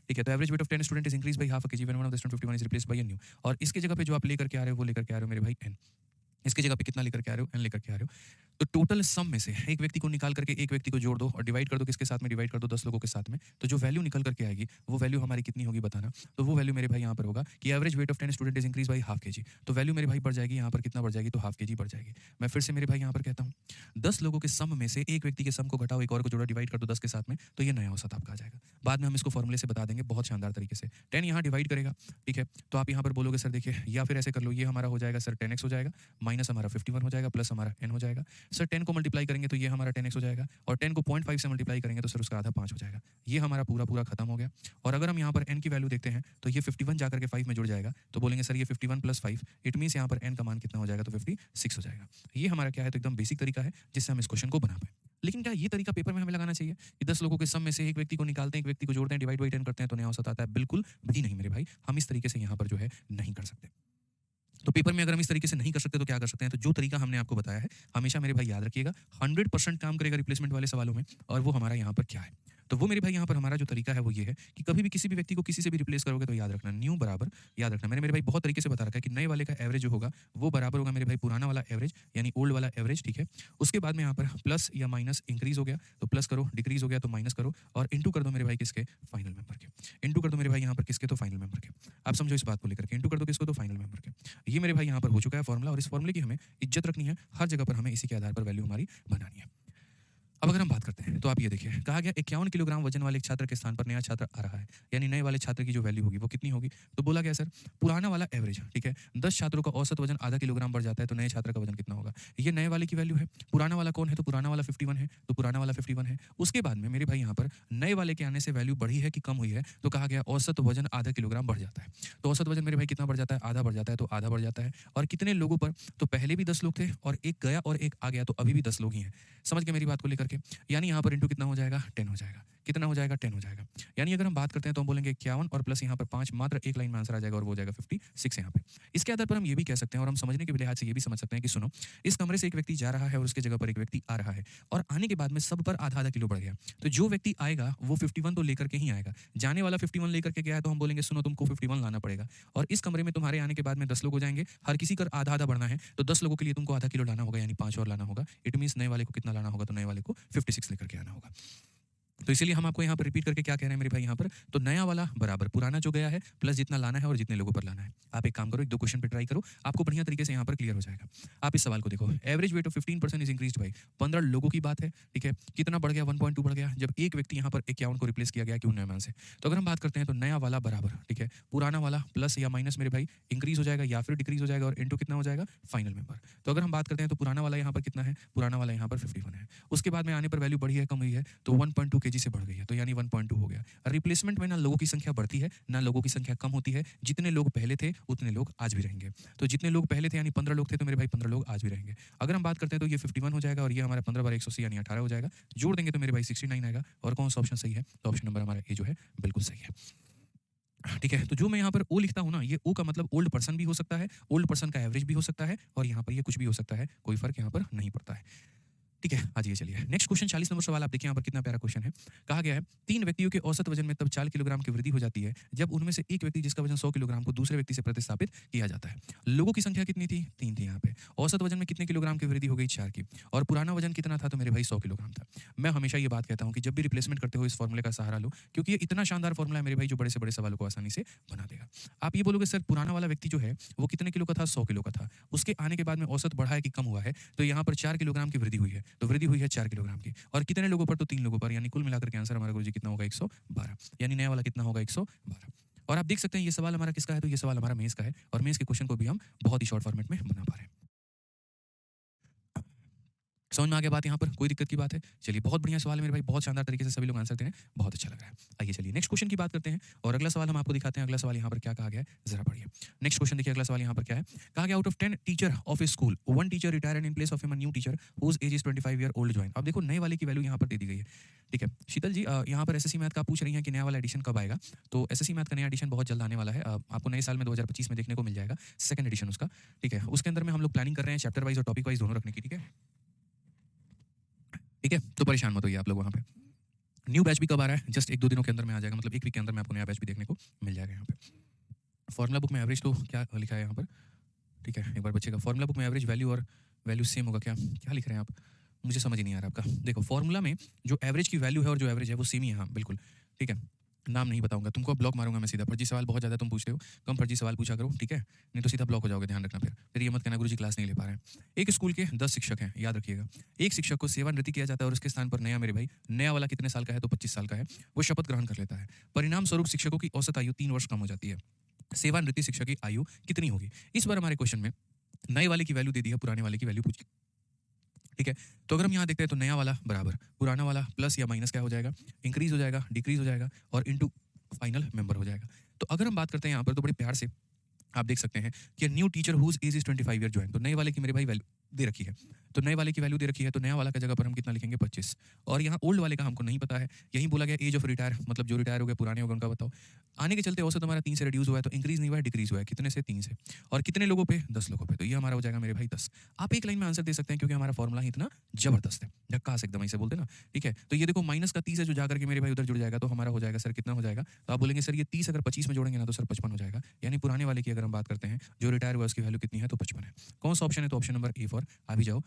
ठीक है, तो average weight of 10 student is increase by half a KG when one of the student 51 is replaced by an new. और इसकी जगह पे जो आप लेकर के आ रहे हो वो लेकर के आ रहे हो मेरे भाई एन। इसकी जगह पे कितना लेकर के आ रहे हो? एन लेकर के आ रहे हो। तो टोटल सम में से एक व्यक्ति को निकाल करके एक व्यक्ति को जोड़ दो और डिवाइड कर दो किसके साथ में? डिवाइड कर दो 10 लोगों के साथ में। तो जो वैल्यू निकल करके आएगी वो वैल्यू हमारी कितनी होगी बताना। तो वो वैल्यू मेरे भाई यहाँ पर होगा कि average weight of 10 student is increase by half KG. तो वैल्यू मेरे भाई बढ़ जाएगी यहाँ पर कितना बढ़ जाएगी? तो हाफ केजी बढ़ जाएगी। मैं फिर से मेरे भाई यहाँ पर कहता हूँ 10 लोगों के सम में से एक व्यक्ति के सम को घटाओ, एक और को जोड़ो, डिवाइड कर दो 10 के साथ में, तो ये नया औसत आपका आ जाएगा। बाद में हम इसको फॉर्मूले से बता देंगे बहुत शानदार तरीके से। 10 यहाँ डिवाइड करेगा, ठीक है, तो आप यहाँ पर बोलोगे सर देखिए, या फिर ऐसे कर लो, ये हमारा हो जाएगा सर 10x हो जाएगा, माइनस हमारा 51 हो जाएगा, प्लस हमारा n हो जाएगा। सर 10 को मल्टीप्लाई करेंगे तो ये हमारा 10x हो जाएगा, और 10 को 0.5 से मल्टीप्लाई करेंगे तो सर उसका आधा 5 हो जाएगा। ये हमारा पूरा खत्म हो गया। और अगर हम यहाँ पर n की वैल्यू देखते हैं तो ये 51 जाकर के 5 में जुड़ जाएगा, तो बोलेंगे सर ये 51 प्लस 5, इट मीन्स यहाँ पर n का मान कितना हो जाएगा? तो 56 हो जाएगा। ये हमारा क्या है? तो एकदम बेसिक तरीका है जिससे हम इस क्वेश्चन को बना पाए। लेकिन क्या ये तरीका पेपर में हमें लगाना चाहिए कि 10 लोगों के सम में से एक व्यक्ति को निकालते हैं, एक व्यक्ति को जोड़ते हैं, डिवाइड बाई 10 करते हैं तो नया औसत आता है? बिल्कुल भी नहीं मेरे भाई, हम इस तरीके से यहाँ पर जो है नहीं कर सकते। तो पेपर में अगर हम इस तरीके से नहीं कर सकते तो क्या कर सकते हैं? तो जो तरीका हमने आपको बताया है हमेशा मेरे भाई याद रखिएगा, 100% काम करेगा रिप्लेसमेंट वाले सवालों में। और वो हमारा यहाँ पर क्या है? तो वो मेरे भाई यहाँ पर हमारा जो तरीका है वो ये है कि कभी भी किसी भी व्यक्ति को किसी से भी रिप्लेस करोगे तो याद रखना न्यू बराबर, याद रखना मैंने मेरे भाई बहुत तरीके से बता रखा है कि नए वाले का एवरेज जो होगा वो बराबर होगा मेरे भाई पुराना वाला एवरेज यानी ओल्ड वाला एवरेज, ठीक है। उसके बाद में यहाँ पर प्लस या माइनस इंक्रीज हो गया तो प्लस करो, डिक्रीज हो गया तो माइनस करो, और इंटू कर दो मेरे भाई किसके? फाइनल मेंबर के। इंटू कर दो मेरे भाई यहाँ पर किसके? तो फाइनल मेंबर के। आप समझो इस बात को लेकर के, इंटू कर दो किसको? तो फाइनल मेंबर के। ये मेरे भाई यहाँ पर हो चुका है फॉर्मुला, और इस फॉर्मुले की हमें इज्जत रखनी है, हर जगह पर हमें इसी के आधार पर वैल्यू हमारी बनानी है। अब अगर हम बात करते हैं तो आप ये देखिए, कहा गया 51 किलोग्राम वजन वाले एक छात्र के स्थान पर नया छात्र आ रहा है, यानी नए वाले छात्र की जो वैल्यू होगी वो कितनी होगी? तो बोला गया सर पुराना वाला एवरेज, ठीक है, 10 छात्रों का औसत वजन आधा किलोग्राम बढ़ जाता है तो नए छात्र का वजन कितना होगा? ये नए वाले की वैल्यू है। पुराना वाला कौन है? तो पुराना वाला 51 है, तो पुराना वाला 51 है। उसके बाद में मेरे भाई यहाँ पर नए वाले के आने से वैल्यू बढ़ी है कि कम हुई है? तो कहा गया औसत वजन आधा किलोग्राम बढ़ जाता है। तो औसत वजन मेरे भाई कितना बढ़ जाता है? आधा बढ़ जाता है, तो आधा बढ़ जाता है। और कितने लोगों पर? तो पहले भी 10 लोग थे और एक गया और एक आ गया, तो अभी भी 10 लोग ही हैं। समझ गए मेरी बात को लेकर के? यानी यहाँ पर इंटू कितना हो जाएगा? 10 हो जाएगा। कितना हो जाएगा? 10 हो जाएगा। यानी अगर हम बात करते हैं तो हम बोलेंगे 51 और प्लस यहाँ पर 5, मात्र एक लाइन में आंसर आ जाएगा और वो हो जाएगा 56 यहाँ पे। इसके आधार पर हम ये भी कह सकते हैं और हम समझने के लिहाज से ये भी समझ सकते हैं कि सुनो, इस कमरे से एक व्यक्ति जा रहा है और उसकी जगह पर एक व्यक्ति आ रहा है, और आने के बाद में सब पर आधा-आधा किलो बढ़ गया। तो जो व्यक्ति आएगा वो 51 तो लेकर के ही आएगा। जाने वाला 51 लेकर के गया है तो हम बोलेंगे सुनो तुमको 51 लाना पड़ेगा। और इस कमरे में तुम्हारे आने के बाद में 10 लोग हो जाएंगे, हर किसी का आधा-आधा बढ़ना है, तो 10 लोगों के लिए तुमको आधा किलो लाना होगा, यानी 5 और लाना होगा। इट मीन्स नए वाले को कितना लाना होगा? तो नए वाले को 56 लेकर के आना होगा। तो इसीलिए हम आपको यहाँ पर रिपीट करके क्या कह रहे हैं मेरे भाई यहाँ पर? तो नया वाला बराबर पुराना जो गया है प्लस जितना लाना है और जितने लोगों पर लाना है। आप एक काम करो, एक दो क्वेश्चन पे ट्राई करो, आपको बढ़िया तरीके से यहाँ पर क्लियर हो जाएगा। आप इस सवाल को देखो, average weight of 15% is increased by 15 लोगों की बात है, ठीक है। कितना बढ़ गया? 1.2 बढ़ गया, जब एक व्यक्ति यहाँ पर 51 को रिप्लेस किया गया क्यों नए मान से। तो अगर हम बात करते हैं तो नया वाला बराबर, ठीक है, पुराना वाला प्लस या माइनस मेरे भाई इंक्रीज हो जाएगा या फिर डिक्रीज हो जाएगा, और इंटू कितना हो जाएगा? Final member. तो अगर हम बात करते हैं तो पुराना वाला यहाँ पर कितना है? पुराना वाला यहाँ पर 51 है। उसके बाद में आने पर वैल्यू बढ़ी है कम हुई है? तो 1.2 kg से बढ़ गई है, तो यानी 1.2 हो गया। रिप्लेसमेंट में ना लोगों की संख्या बढ़ती है ना लोगों की संख्या कम होती है। जितने लोग पहले थे उतने लोग आज भी रहेंगे। तो जितने लोग पहले थे यानी 15 लोग थे, तो मेरे भाई 15 लोग आज भी रहेंगे। अगर हम बात करते हैं तो ये 51 हो जाएगा और ये हमारा 15 बार 180 यानी 18 हो जाएगा। जोड़ देंगे तो मेरे भाई 69 आएगा। और कौन सा ऑप्शन सही है? तो ऑप्शन नंबर हमारा ए जो है बिल्कुल सही है। ठीक है, तो जो मैं यहाँ पर ओ लिखता हूँ ना, ये ओ का मतलब ओल्ड पर्सन भी हो सकता है, ओल्ड पर्सन का एवरेज भी हो सकता है, और यहाँ पर ये कुछ भी हो सकता है, कोई फर्क यहाँ पर नहीं पड़ता है। ठीक है, आ जाइए चलिए नेक्स्ट क्वेश्चन 40 नंबर सवाल। आप देखिए यहाँ पर कितना प्यारा क्वेश्चन है। कहा गया है 3 व्यक्तियों के औसत वजन में तब 4 किलोग्राम की वृद्धि हो जाती है जब उनमें से एक व्यक्ति जिसका वजन 100 किलोग्राम को दूसरे व्यक्ति से प्रतिस्थापित किया जाता है। लोगों की संख्या कितनी थी? 3 थी यहाँ पे। औसत वजन में कितने किलोग्राम की वृद्धि हो गई? 4 की। और पुराना वजन कितना था? तो मेरे भाई 100 किलोग्राम था। मैं हमेशा ये बात कहता हूँ कि जब भी रिप्लेसमेंट करते हो इस फॉर्मूले का सहारा लो, क्योंकि ये इतना शानदार फॉर्मूला है मेरे भाई जो बड़े से बड़े सवालों को आसानी से बना देगा। आप ये बोलोगे सर पुराना वाला व्यक्ति जो है वो कितने किलो का था? 100 किलो का था। उसके आने के बाद में औसत बढ़ा है कि कम हुआ है? तो यहाँ पर 4 किलोग्राम की वृद्धि हुई है, तो वृद्धि हुई है 4 किलोग्राम की। और कितने लोगों पर? तो 3 लोगों पर, यानी कुल मिलाकर के आंसर हमारा गुरुजी कितना होगा? 112। यानी नया वाला कितना होगा? 112। और आप देख सकते हैं ये सवाल हमारा किसका है? तो ये सवाल हमारा मेंस का है, और मेंस के क्वेश्चन को भी हम बहुत ही शॉर्ट फॉर्मेट में बना पा रहे हैं। समझ में आ गया बात? यहाँ पर कोई दिक्कत की बात है? चलिए बहुत बढ़िया सवाल है मेरे भाई, बहुत शानदार तरीके से सभी लोग आंसर दे रहे हैं, बहुत अच्छा लग रहा है। आइए चलिए नेक्स्ट क्वेश्चन की बात करते हैं और अगला सवाल हम आपको दिखाते हैं। अगला सवाल यहाँ पर क्या कहा गया है जरा पढ़िए। नेक्स्ट क्वेश्चन देखिए, अगला सवाल यहाँ पर क्या है? कहा गया out of 10 teacher of a school 1 teacher retire in place of a new teacher whose age is 25 year old join. अब देखो नए वाले की वैल्यू यहाँ पर दे दी गई है, ठीक है। शीतल जी यहाँ पर एसएससी मैथ का पूछ रही हैं कि नया वाला एडिशन कब आएगा? तो एसएससी मैथ का नया एडिशन बहुत जल्द आने वाला है, आपको नए साल में 2025 में देखने को मिल जाएगा सेकंड एडिशन उसका, ठीक है। उसके अंदर में हम लोग प्लानिंग कर रहे हैं चैप्टर वाइज और टॉपिक वाइज दोनों रखने की, ठीक है। ठीक है, तो परेशान मत होइए आप लोग वहाँ पे। न्यू बैच भी कब आ रहा है, जस्ट 1-2 दिनों के अंदर में आ जाएगा, मतलब 1 वीक के अंदर में आपको नया बैच भी देखने को मिल जाएगा यहाँ पे। फॉर्मूला बुक में एवरेज तो क्या लिखा है यहाँ पर, ठीक है, एक बार बच्चे का फॉर्मूला बुक में एवरेज वैल्यू और वैल्यू सेम होगा क्या, क्या लिख रहे हैं आप, मुझे समझ ही नहीं आ रहा आपका। देखो फॉर्मूला में जो एवरेज की वैल्यू है और जो एवरेज है वो सेम ही है, हाँ बिल्कुल, ठीक है। नाम नहीं बताऊंगा तुमको, अब ब्लॉक मारूंगा मैं सीधा, फर्जी सवाल बहुत ज़्यादा तुम पूछते हो, कम फर्जी सवाल पूछा करो, ठीक है, नहीं तो सीधा ब्लॉक हो जाओगे, ध्यान रखना। फिर ये मत कहना गुरुजी क्लास नहीं ले पा रहे हैं। एक स्कूल के 10 शिक्षक हैं, याद रखिएगा। एक शिक्षक को सेवानिवृत्ति किया जाता है और उसके स्थान पर नया, मेरे भाई नया वाला कितने साल का है, तो 25 साल का है, वो शपथ ग्रहण कर लेता है। परिणाम स्वरूप शिक्षकों की औसत आयु 3 वर्ष कम हो जाती है। सेवानिवृत्ति शिक्षक की आयु कितनी होगी। इस बार हमारे क्वेश्चन में नए वाले की वैल्यू दे दी है, पुराने वाले की वैल्यू पूछी, ठीक है। तो अगर हम यहाँ देखते हैं तो नया वाला बराबर पुराना वाला प्लस या माइनस क्या हो जाएगा, इंक्रीज हो जाएगा, डिक्रीज हो जाएगा और इनटू फाइनल मेंबर हो जाएगा। तो अगर हम बात करते हैं यहाँ पर तो बड़े प्यार से आप देख सकते हैं कि new teacher whose age is 25 year join, तो नए वाले की मेरे भाई वैल्यू दे रखी है, तो नए वाले की वैल्यू दे रखी है, तो नया वाला का जगह पर हम कितना लिखेंगे 25, और यहाँ ओल्ड वाले का हमको नहीं पता है, यही बोला गया एज ऑफ रिटायर, मतलब जो रिटायर हो गए पुराने हो गए उनका बताओ। आने के चलते औसत हमारा 3 से रिड्यूस हुआ है, तो इंक्रीज नहीं हुआ है, डिक्रीज हुआ है, कितने से 3 से, और कितने लोगों पे 10 लोगों पे, तो ये हमारा हो जाएगा मेरे भाई 10। आप एक लाइन में आंसर दे सकते हैं क्योंकि हमारा फॉर्मुला ही इतना जबरदस्त है, झक्कास एकदम ऐसे बोलते हैं ना, ठीक है। तो ये देखो माइनस का 30 है जो जाकर के मेरे भाई उधर जुड़ जाएगा, तो हमारा हो जाएगा सर कितना हो जाएगा, तो आप बोलेंगे सर ये 30 अगर 25 में जोड़ेंगे ना तो सर 55 हो जाएगा, यानी पुराने वाले की अगर हम बात करते हैं जो रिटायर हुआ उसकी वैल्यू कितनी है, तो 55 है। कौन सा ऑप्शन है, तो ऑप्शन नंबर ए फॉर आ भी जाओ,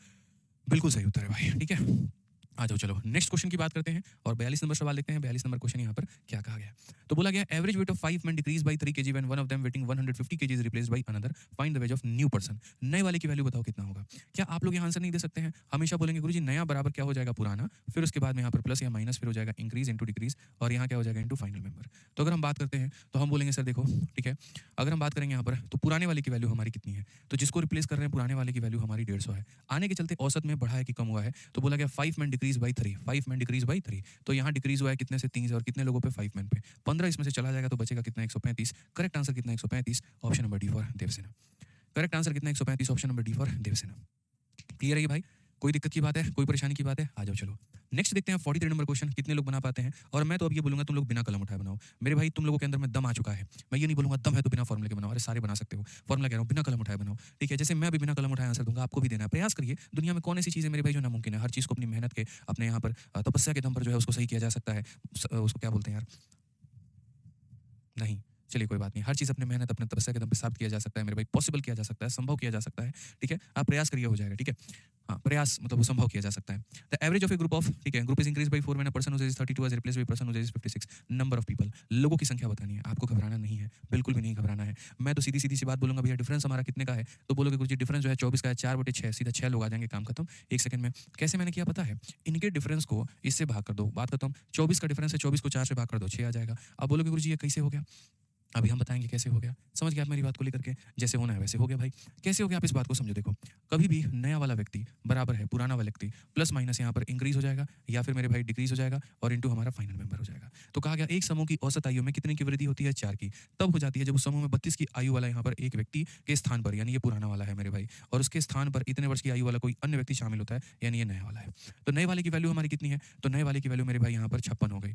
बिल्कुल सही उत्तर है भाई, ठीक है। आ जाओ चलो नेक्स्ट क्वेश्चन की बात करते हैं और 42 नंबर सवाल देखते हैं। 42 नंबर क्वेश्चन यहाँ पर क्या कहा गया, तो बोला गया average weight of 5 men decrease by 3 kg when one of them waiting 150 kg is replaced by another, find the weight of new person. नए वाले की वैल्यू बताओ कितना होगा। क्या आप लोग यहाँ आंसर नहीं दे सकते हैं, हमेशा बोलेंगे गुरुजी नया बराबर क्या हो जाएगा पुराना, फिर उसके बाद में यहाँ पर प्लस या माइनस, फिर हो जाएगा इंक्रीज इंटू डिक्रीज, और यहाँ क्या हो जाएगा इंटू फाइनल मेंबर। तो अगर हम बात करते हैं तो हम बोलेंगे सर देखो, ठीक है, अगर हम बात करेंगे यहाँ पर तो पुराने वाले की वैल्यू हमारी कितनी है, तो जिसको रिप्लेस कर रहे हैं पुराने वाले की वैल्यू हमारी 150 है। आने के चलते औसत में बढ़ा है कि कम हुआ है, तो बोला गया 5 men decrease by 3, 5 men decrease by 3, तो यहाँ डिक्रीज हुआ है कितने से 3 से, और कितने लोगों पे 5 men पे, 15 इसमें से चला जाएगा तो बचेगा कितना 135। करेक्ट आंसर कितना 135, option number D for Devsena. Correct answer कितना 135, option number D for Devsena. Clear है ये भाई, कोई दिक्कत की बात है, कोई परेशानी की बात है, आ जाओ चलो नेक्स्ट देखते हैं 43 नंबर क्वेश्चन, कितने लोग बना पाते हैं। और मैं तो अब ये बोलूंगा तुम लोग बिना कलम उठाए बनाओ, मेरे भाई तुम लोगों के अंदर में दम आ चुका है, मैं ये नहीं बोलूंगा दम है तो बिना फॉर्मूले के बनाओ, अरे सारे बना सकते हो, फॉर्मूला कह रहा हूँ बिना कलम उठाए बनाओ, ठीक है। जैसे मैं भी बिना कलम उठाए आंसर दूंगा, आपको भी देना है, प्रयास करिए। दुनिया में कौन ऐसी चीज़ है मेरे भाई जो नामुमकिन है, हर चीज़ को अपनी मेहनत के, अपने यहाँ पर तपस्या के दम पर जो है उसको सही किया जा सकता है, उसको क्या बोलते हैं यार, नहीं चलिए कोई बात नहीं, हर चीज़ अपने मेहनत अपने तपस्या के दम पे साबित किया जा सकता है मेरे भाई, पॉसिबल किया जा सकता है, संभव किया जा सकता है, ठीक है। आप प्रयास करिए हो जाएगा, ठीक है। हाँ प्रयास मतलब वो संभव किया जा सकता है। The average of a group of, ठीक है, group is increase by 4 when a person whose age 32 is replaced by person whose age 56। Number of people, लोगों की संख्या बतानी है, आपको घबराना नहीं है, बिल्कुल भी नहीं घबराना है। मैं तो सीधी सीधी सी बात बोलूंगा भैया डिफरेंस हमारा कितने का है, तो बोलोगे गुरुजी डिफरेंस जो है 24 का है, 4/6, सीधा 6 लोग आ जाएंगे, काम खत्म 1 सेकंड में। कैसे मैंने किया पता है, इनके डिफरेंस को इससे भाग कर दो, बात करता हूँ 24 का डिफरेंस है, 24 को 4 से भाग कर दो 6 आ जाएगा। अब बोलोगे गुरुजी ये कैसे हो गया, अभी हम बताएंगे कैसे हो गया, समझ गया आप मेरी बात को लेकर के, जैसे होना है वैसे हो गया भाई। कैसे हो गया आप इस बात को समझो, देखो कभी भी नया वाला व्यक्ति बराबर है पुराना वाला व्यक्ति, प्लस माइनस यहाँ पर इंक्रीज हो जाएगा या फिर मेरे भाई डिक्रीज हो जाएगा, और इनटू हमारा फाइनल मेंबर हो जाएगा। तो कहा गया एक समूह की औसत आयु में कितने की वृद्धि होती है, 4 की, तब हो जाती है जब उस समूह में 32 की आयु वाला यहाँ पर एक व्यक्ति के स्थान पर, यानी ये पुराना वाला है मेरे भाई, और उसके स्थान पर इतने वर्ष की आयु वाला कोई अन्य व्यक्ति शामिल होता है, यानी ये नया वाला है। तो नए वाले की वैल्यू हमारी कितनी है, तो नए वाले की वैल्यू मेरे भाई यहाँ पर 56 हो गई।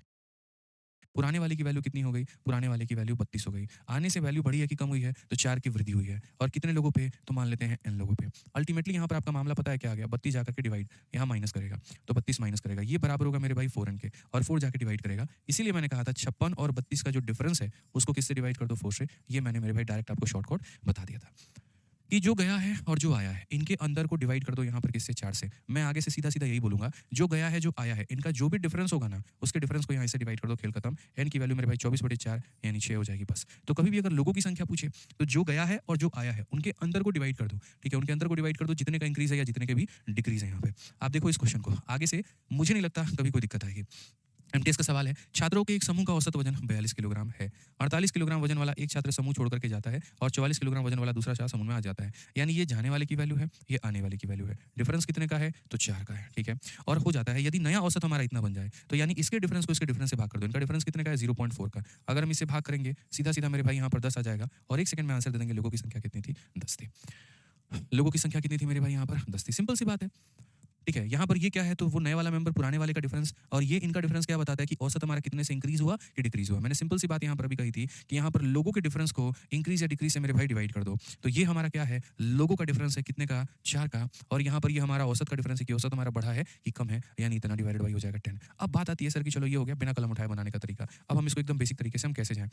पुराने वाले की वैल्यू कितनी हो गई, पुराने वाले की वैल्यू 32 हो गई। आने से वैल्यू बढ़ी है कि कम हुई है, तो 4 की वृद्धि हुई है, और कितने लोगों पे, तो मान लेते हैं n लोगों पे। अल्टीमेटली यहाँ पर आपका मामला पता है क्या आ गया, 32 जाकर के डिवाइड, यहाँ माइनस करेगा तो 32 माइनस करेगा, ये बराबर होगा मेरे भाई 4n के, और 4 जाकर डिवाइड करेगा। इसीलिए मैंने कहा था 56 और 32 का जो डिफरेंस है उसको किससे डिवाइड कर दो, 4 से। ये मैंने मेरे भाई डायरेक्ट आपको शॉर्टकट बता दिया था कि जो गया है और जो आया है इनके अंदर को डिवाइड कर दो यहाँ पर किससे, 4 से। मैं आगे से सीधा सीधा यही बोलूंगा, जो गया है जो आया है इनका जो भी डिफरेंस होगा ना, उसके डिफरेंस को यहाँ से डिवाइड कर दो, खेल खत्म। एन की वैल्यू मेरे भाई 24/4 यानी 6 हो जाएगी बस। तो कभी भी अगर लोगों की संख्या पूछे तो जो गया है और जो आया है उनके अंदर को डिवाइड कर दो, ठीक है, उनके अंदर को डिवाइड कर दो, जितने का इंक्रीज है या जितने के भी डिक्रीज है यहाँ पे। आप देखो इस क्वेश्चन को आगे से, मुझे नहीं लगता कभी कोई दिक्कत आएगी। एमटीएस का सवाल है, छात्रों के एक समूह का औसत वजन 42 किलोग्राम है। 48 किलोग्राम वजन वाला एक छात्र समूह छोड़ करके जाता है और 44 किलोग्राम वजन वाला दूसरा छात्र समूह में आ जाता है, यानी ये जाने वाले की वैल्यू है, ये आने वाले की वैल्यू है। डिफरेंस कितने का है, तो 4 का है, ठीक है। और हो जाता है यदि नया औसत हमारा इतना बन जाए, तो यानी इसके डिफरेंस को इसके डिफरेंस से भाग कर दो। इनका डिफरेंस कितने का है, 0.4 का। अगर हम इसे भाग करेंगे सीधा सीधा मेरे भाई यहाँ पर 10 आ जाएगा, और 1 सेकंड में आंसर दे देंगे लोगों की संख्या कितनी थी, 10 थी। लोगों की संख्या कितनी थी मेरे भाई यहाँ पर, 10 थी, सिंपल सी बात है। ठीक है, यहाँ पर ये क्या है, तो वो नए वाला मेंबर पुराने वाले का डिफरेंस, और ये इनका डिफरेंस क्या बताता है कि औसत हमारा कितने से इंक्रीज हुआ कि डिक्रीज हुआ। मैंने सिंपल सी बात यहाँ पर अभी कही थी कि यहाँ पर लोगों के डिफरेंस को इंक्रीज या डिक्रीज से मेरे भाई डिवाइड कर दो। तो ये हमारा क्या है, लोगों का डिफरेंस है कितने का, 4 का, और यहाँ पर ये हमारा औसत का डिफरेंस है कि औसत हमारा बढ़ा है कि कम है, यानी इतना डिवाइडेड बाई हो जाएगा 10। अब बात आती है सर कि चलो ये हो गया बिना कलम उठाए बनाने का तरीका। अब हम इसको एकदम बेसिक तरीके से हम कैसे जाएँ?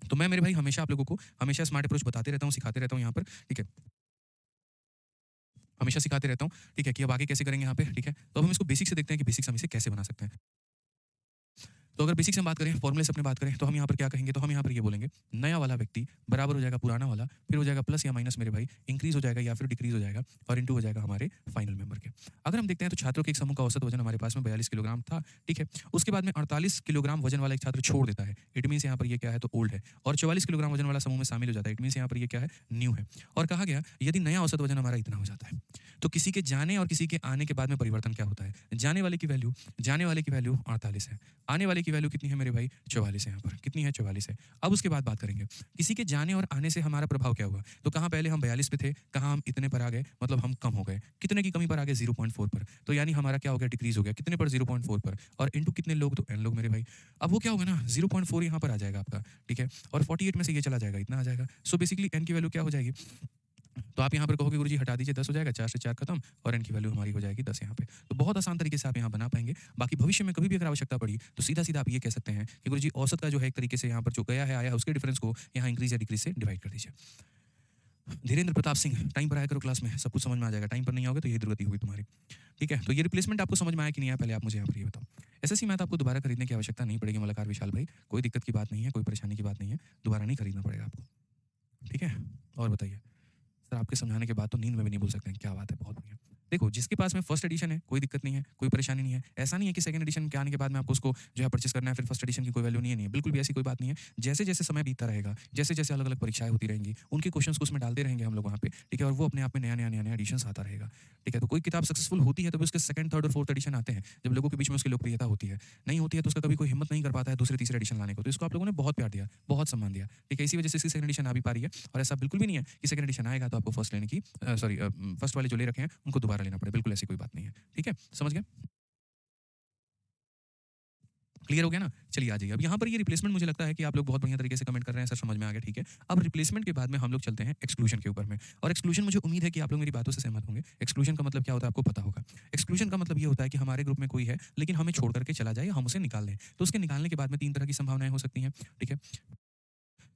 तो मैं मेरे भाई हमेशा आप लोगों को हमेशा स्मार्ट अप्रोच बताते रहता हूँ, सिखाते रहता हूँ यहाँ पर, ठीक है? हमेशा सिखाते रहता हूँ, ठीक है? कि अब आगे कैसे करेंगे यहाँ पे, ठीक है? तो अब हम इसको बेसिक से देखते हैं कि बेसिक्स हम इसे कैसे बना सकते हैं। तो अगर बेसिक से हम बात करें, फॉर्मूले से अपने बात करें, तो हम यहाँ पर क्या कहेंगे, तो हम यहाँ पर ये बोलेंगे, नया वाला व्यक्ति बराबर हो जाएगा पुराना वाला, फिर हो जाएगा प्लस या माइनस मेरे भाई, इंक्रीज हो जाएगा या फिर डिक्रीज हो जाएगा, और इनटू हो जाएगा हमारे फाइनल मेंबर के। अगर हम देखते हैं तो छात्रों के एक समूह का औसत वजन हमारे पास में 42 किलोग्राम था, ठीक है? उसके बाद में 48 किलोग्राम वजन वाला एक छात्र छोड़ देता है, इट मीन्स यहाँ पर ये क्या है, तो ओल्ड है, और 44 किलोग्राम वजन वाला समूह में शामिल हो जाता है, इट मीन्स यहाँ पर ये क्या है, न्यू है। और कहा गया यदि नया औसत वजन हमारा इतना हो जाता है, तो किसी के जाने और किसी के आने के बाद में परिवर्तन क्या होता है? जाने वाले की वैल्यू 48 है, आने वाले की वैल्यू कितनी है मेरे भाई, 44 है। यहाँ पर कितनी है, 44 है। अब उसके बाद बात करेंगे किसी के जाने और आने से हमारा प्रभाव क्या हुआ, तो कहाँ पहले हम 42 पे थे, कहाँ हम इतने पर आ गए, मतलब हम कम हो गए, कितने की कमी पर आ गए, 0.4 पर, तो यानी हमारा क्या हो गया, डिक्रीज हो गया, कितने पर, 0.4 पर, और इनटू कितने लोग, तो n लोग मेरे भाई। अब वो क्या होगा ना, 0.4 यहाँ पर आ जाएगा आपका, ठीक है, और 48 में से ये चला जाएगा, इतना आ जाएगा। सो बेसिकली n की वैल्यू क्या हो जाएगी, तो आप यहाँ पर कहोगे गुरुजी हटा दीजिए, 10 हो जाएगा, 4 से 4 खत्म, और n की वैल्यू हमारी हो जाएगी 10 यहाँ पे। तो बहुत आसान तरीके से आप यहाँ बना पाएंगे। बाकी भविष्य में कभी भी अगर आवश्यकता पड़ी तो सीधा सीधा आप ये कह सकते हैं कि गुरुजी औसत का जो है एक तरीके से यहाँ पर जो गया है आया है उसके डिफरेंस को यहाँ इंक्रीज या डिक्रीज से डिवाइड कर दीजिए। धीरेन्द्र प्रताप सिंह, टाइम पर आया करो क्लास में, सब कुछ समझ में आ जाएगा, टाइम पर नहीं आओगे तो यही दुर्गति होगी तुम्हारी। ठीक है, तो ये रिप्लेसमेंट आपको समझ में आया कि नहीं आया, पहले आप मुझे यहाँ पर ये बताओ। एसएससी मैथ आपको दोबारा खरीदने की आवश्यकता नहीं पड़ेगी मलाकार विशाल भाई, कोई दिक्कत की बात नहीं है, कोई परेशानी की बात नहीं है, दोबारा नहीं खरीदना पड़ेगा आपको। ठीक है, और बताइए सर, आपके समझाने के बाद तो नींद में भी नहीं बोल सकते हैं, क्या बात है, बहुत बढ़िया। देखो जिसके पास में फर्स्ट एडिशन है कोई दिक्कत नहीं है, कोई परेशानी नहीं है, ऐसा नहीं है कि सेकंड एडिशन के आने के बाद में आपको उसको जो है परचेस करना है, फिर फर्स्ट एडिशन की कोई वैल्यू नहीं है, बिल्कुल भी ऐसी कोई बात नहीं है। जैसे जैसे समय बीतता रहेगा, जैसे जैसे अलग अलग परीक्षाएं होती रहेंगी, उनके क्वेश्चंस को उसमें डालते रहेंगे हम लोग वहाँ पे, ठीक है, और वो अपने आप में नया एडिशन आता रहेगा। ठीक है, तो कोई किताब सक्सेसफुल होती है तो उसके सेकंड, थर्ड और फोर्थ एडिशन आते हैं, जब लोगों के बीच में उसकी लोकप्रियता होती है। नहीं होती है तो उसका कभी कोई हिम्मत नहीं कर पाता है दूसरे तीसरे एडिशन लाने को, तो इसको आप लोगों ने बहुत प्यार दिया, बहुत सम्मान दिया, ठीक है, इसी वजह से इसकी सेकंड एडिशन आ भी पा रही है। और ऐसा बिल्कुल भी नहीं है कि सेकंड एडिशन आएगा तो आपको फर्स्ट लेने की सॉरी फर्स्ट वाले जो ले रखे हैं उनको दोबारा लेना पड़े, बिल्कुल ऐसी कोई बात नहीं है। ठीक है, समझ गए, क्लियर हो गया ना? चलिए आ जाइए। अब यहाँ पर ये रिप्लेसमेंट मुझे लगता है कि आप लोग बहुत बढ़िया तरीके से कमेंट कर रहे हैं, सर समझ में आ गया, ठीक है। अब रिप्लेसमेंट के बाद में हम लोग चलते हैं एक्सक्लूजन के ऊपर में, और एक्सक्लूजन मुझे उम्मीद है कि आप लोग मेरी बातों से सहमत होंगे। एक्सक्लूजन का मतलब क्या होता है आपको पता होगा। एक्सक्लूजन का मतलब ये होता है कि हमारे ग्रुप में कोई है लेकिन हमें छोड़ करके चला जाए या हम उसे निकाल दें, तो उसके निकालने के बाद में 3 तरह की संभावनाएं हो सकती हैं, ठीक है।